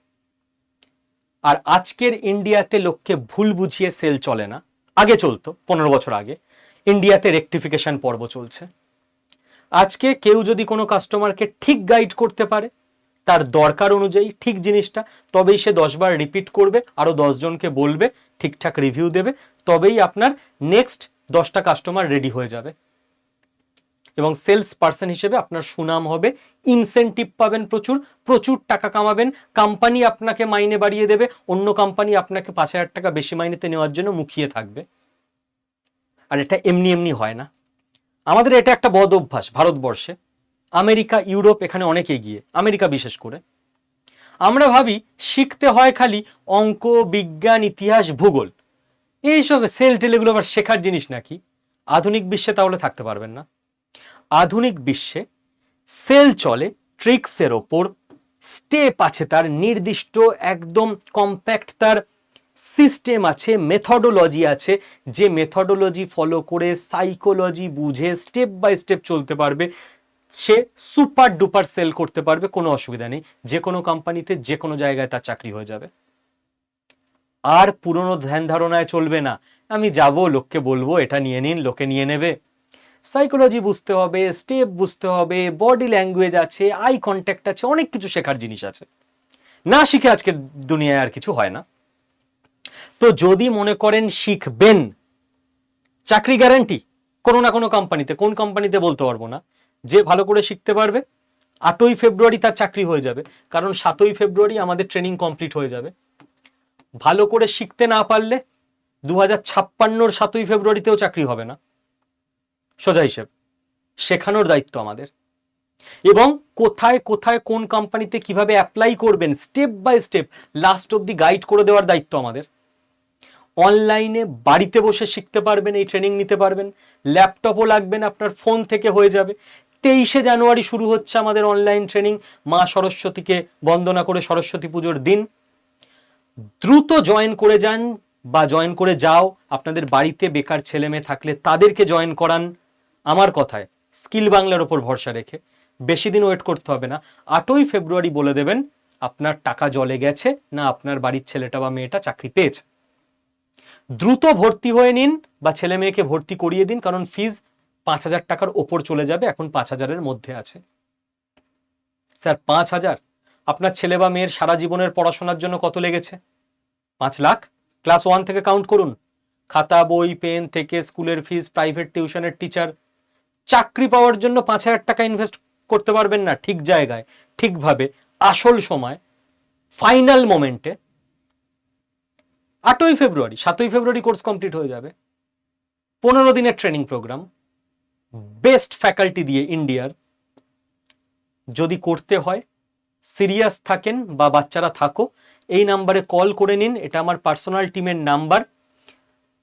আর আজকের ইন্ডিয়াতে লোককে ভুল বুঝিয়ে সেল চলে না, আগে চলতো 15 বছর আগে। ইন্ডিয়াতে রেকটিফিকেশন পর্ব চলছে। আজকে কেউ যদি কোনো কাস্টমারকে ঠিক গাইড করতে পারে, তার দরকার অনুযায়ী ঠিক জিনিসটা, তবেই সে 10 বার রিপিট করবে, আরো 10 জনকে বলবে, ঠিকঠাক রিভিউ দেবে, তবেই আপনার নেক্সট 10টা কাস্টমার রেডি হয়ে যাবে। এবং সেলস পার্সন হিসেবে আপনার সুনাম হবে, ইনসেন্টিভ পাবেন, প্রচুর প্রচুর টাকা কামাবেন, কোম্পানি আপনাকে মাইনে বাড়িয়ে দেবে, অন্য কোম্পানি আপনাকে 5,000 টাকা বেশি মাইনেতে নেওয়ার জন্য মুখিয়ে থাকবে। আর এটা এমনি এমনি হয় না। আমাদের এটা একটা বদ অভ্যাস ভারতবর্ষে। আমেরিকা, ইউরোপ এখানে অনেক এগিয়ে, আমেরিকা বিশেষ করে। আমরা ভাবি শিখতে হয় খালি অঙ্ক, বিজ্ঞান, ইতিহাস, ভূগোল, এইসব সেল টেল, এগুলো আবার শেখার জিনিস নাকি? আধুনিক বিশ্বে তাহলে থাকতে পারবেন না। আধুনিক বিশ্বে সেল চলে ট্রিক্সের ওপর, স্টেপ আছে তার নির্দিষ্ট, একদম কম্প্যাক্ট তার সিস্টেম আছে, মেথডোলজি আছে, যে মেথডোলজি ফলো করে সাইকোলজি বুঝে স্টেপ বাই স্টেপ চলতে পারবে, সে সুপার ডুপার সেল করতে পারবে, কোনো অসুবিধা নেই, যে কোনো কোম্পানিতে যে কোনো জায়গায় তার চাকরি হয়ে যাবে। আর পুরনো ধ্যান ধারণায় চলবে না, আমি যাব লোককে বলবো এটা নিয়ে নিন, লোকে নিয়ে নেবে। সাইকোলজি বুঝতে হবে, স্টেপ বুঝতে হবে, বডি ল্যাঙ্গুয়েজ আছে, আই কন্ট্যাক্ট আছে, অনেক কিছু শেখার জিনিস আছে, না শিখে আজকের দুনিয়ায় আর কিছু হয় না। তো যদি মনে করেন শিখবেন, চাকরি গ্যারান্টি কোনো না কোনো কোম্পানিতে, কোন কোম্পানিতে বলতে পারবো না, যে ভালো করে শিখতে পারবে 8ই ফেব্রুয়ারি তার চাকরি হয়ে যাবে, কারণ 7ই ফেব্রুয়ারি আমাদের ট্রেনিং কমপ্লিট হয়ে যাবে। ভালো করে শিখতে না পারলে 2056-র 7ই ফেব্রুয়ারিতেও চাকরি হবে না। সোজা হিসেব। শেখানোর দায়িত্ব আমাদের, এবং কোথায় কোথায় কোন কোম্পানিতে কিভাবে অ্যাপ্লাই করবেন স্টেপ বাই স্টেপ লাস্ট অব্দি গাইড করে দেওয়ার দায়িত্ব আমাদের। অনলাইনে বাড়িতে বসে শিখতে পারবেন, এই ট্রেনিং নিতে পারবেন, ল্যাপটপও লাগবে না, আপনার ফোন থেকে হয়ে যাবে। 23শে জানুয়ারি শুরু হচ্ছে আমাদের অনলাইন ট্রেনিং, মা সরস্বতীকে বন্দনা করে সরস্বতী পুজোর দিন। দ্রুত জয়েন করে যান বা জয়েন করে যাও। আপনাদের বাড়িতে বেকার ছেলে মেয়ে থাকলে তাদেরকে জয়েন করান আমার কথায়, স্কিল বাংলার ওপর ভরসা রেখে। বেশি দিন ওয়েট করতে হবে না, 8ই ফেব্রুয়ারি বলে দেবেন আপনার টাকা জলে গেছে না আপনার বাড়ির ছেলেটা বা মেয়েটা চাকরি পেয়েছে। দ্রুত ভর্তি হয়ে নিন বা ছেলে মেয়েকে ভর্তি করিয়ে দিন, কারণ ফিজ 5,000 টাকার ওপর চলে যাবে, এখন 5,000-এর মধ্যে আছে। স্যার 5,000? আপনার ছেলে বা মেয়ের সারা জীবনের পড়াশোনার জন্য কত লেগেছে? 5 লাখ। ক্লাস 1 থেকে কাউন্ট করুন, খাতা বই পেন থেকে স্কুলের ফিজ, প্রাইভেট টিউশনের টিচার। চাকরি পাওয়ার জন্য 5,000 টাকা ইনভেস্ট করতে পারবেন না ঠিক জায়গায়, ঠিকভাবে, আসল সময়, ফাইনাল মোমেন্টে। 8ই ফেব্রুয়ারি, 7ই ফেব্রুয়ারি কোর্স কমপ্লিট হয়ে যাবে। 15 দিনের ট্রেনিং প্রোগ্রাম, বেস্ট ফ্যাকাল্টি দিয়ে ইন্ডিয়ার। যদি করতে হয়, সিরিয়াস থাকেন বা বাচ্চারা থাকো, এই নাম্বারে কল করে নিন, এটা আমার পার্সোনাল টিমের নাম্বার।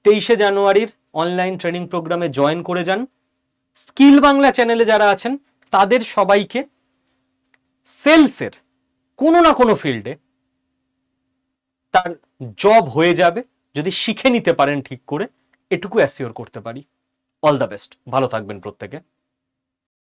23শে জানুয়ারির অনলাইন ট্রেনিং প্রোগ্রামে জয়েন করে যান। স্কিল বাংলা চ্যানেলে যারা আছেন তাদের সবাইকে সেলসের কোনো না কোনো ফিল্ডে তার জব হয়ে যাবে যদি শিখে নিতে পারেন ঠিক করে, এটুকু অ্যাসিওর করতে পারি। অল দ্য বেস্ট, ভালো থাকবেন প্রত্যেকে।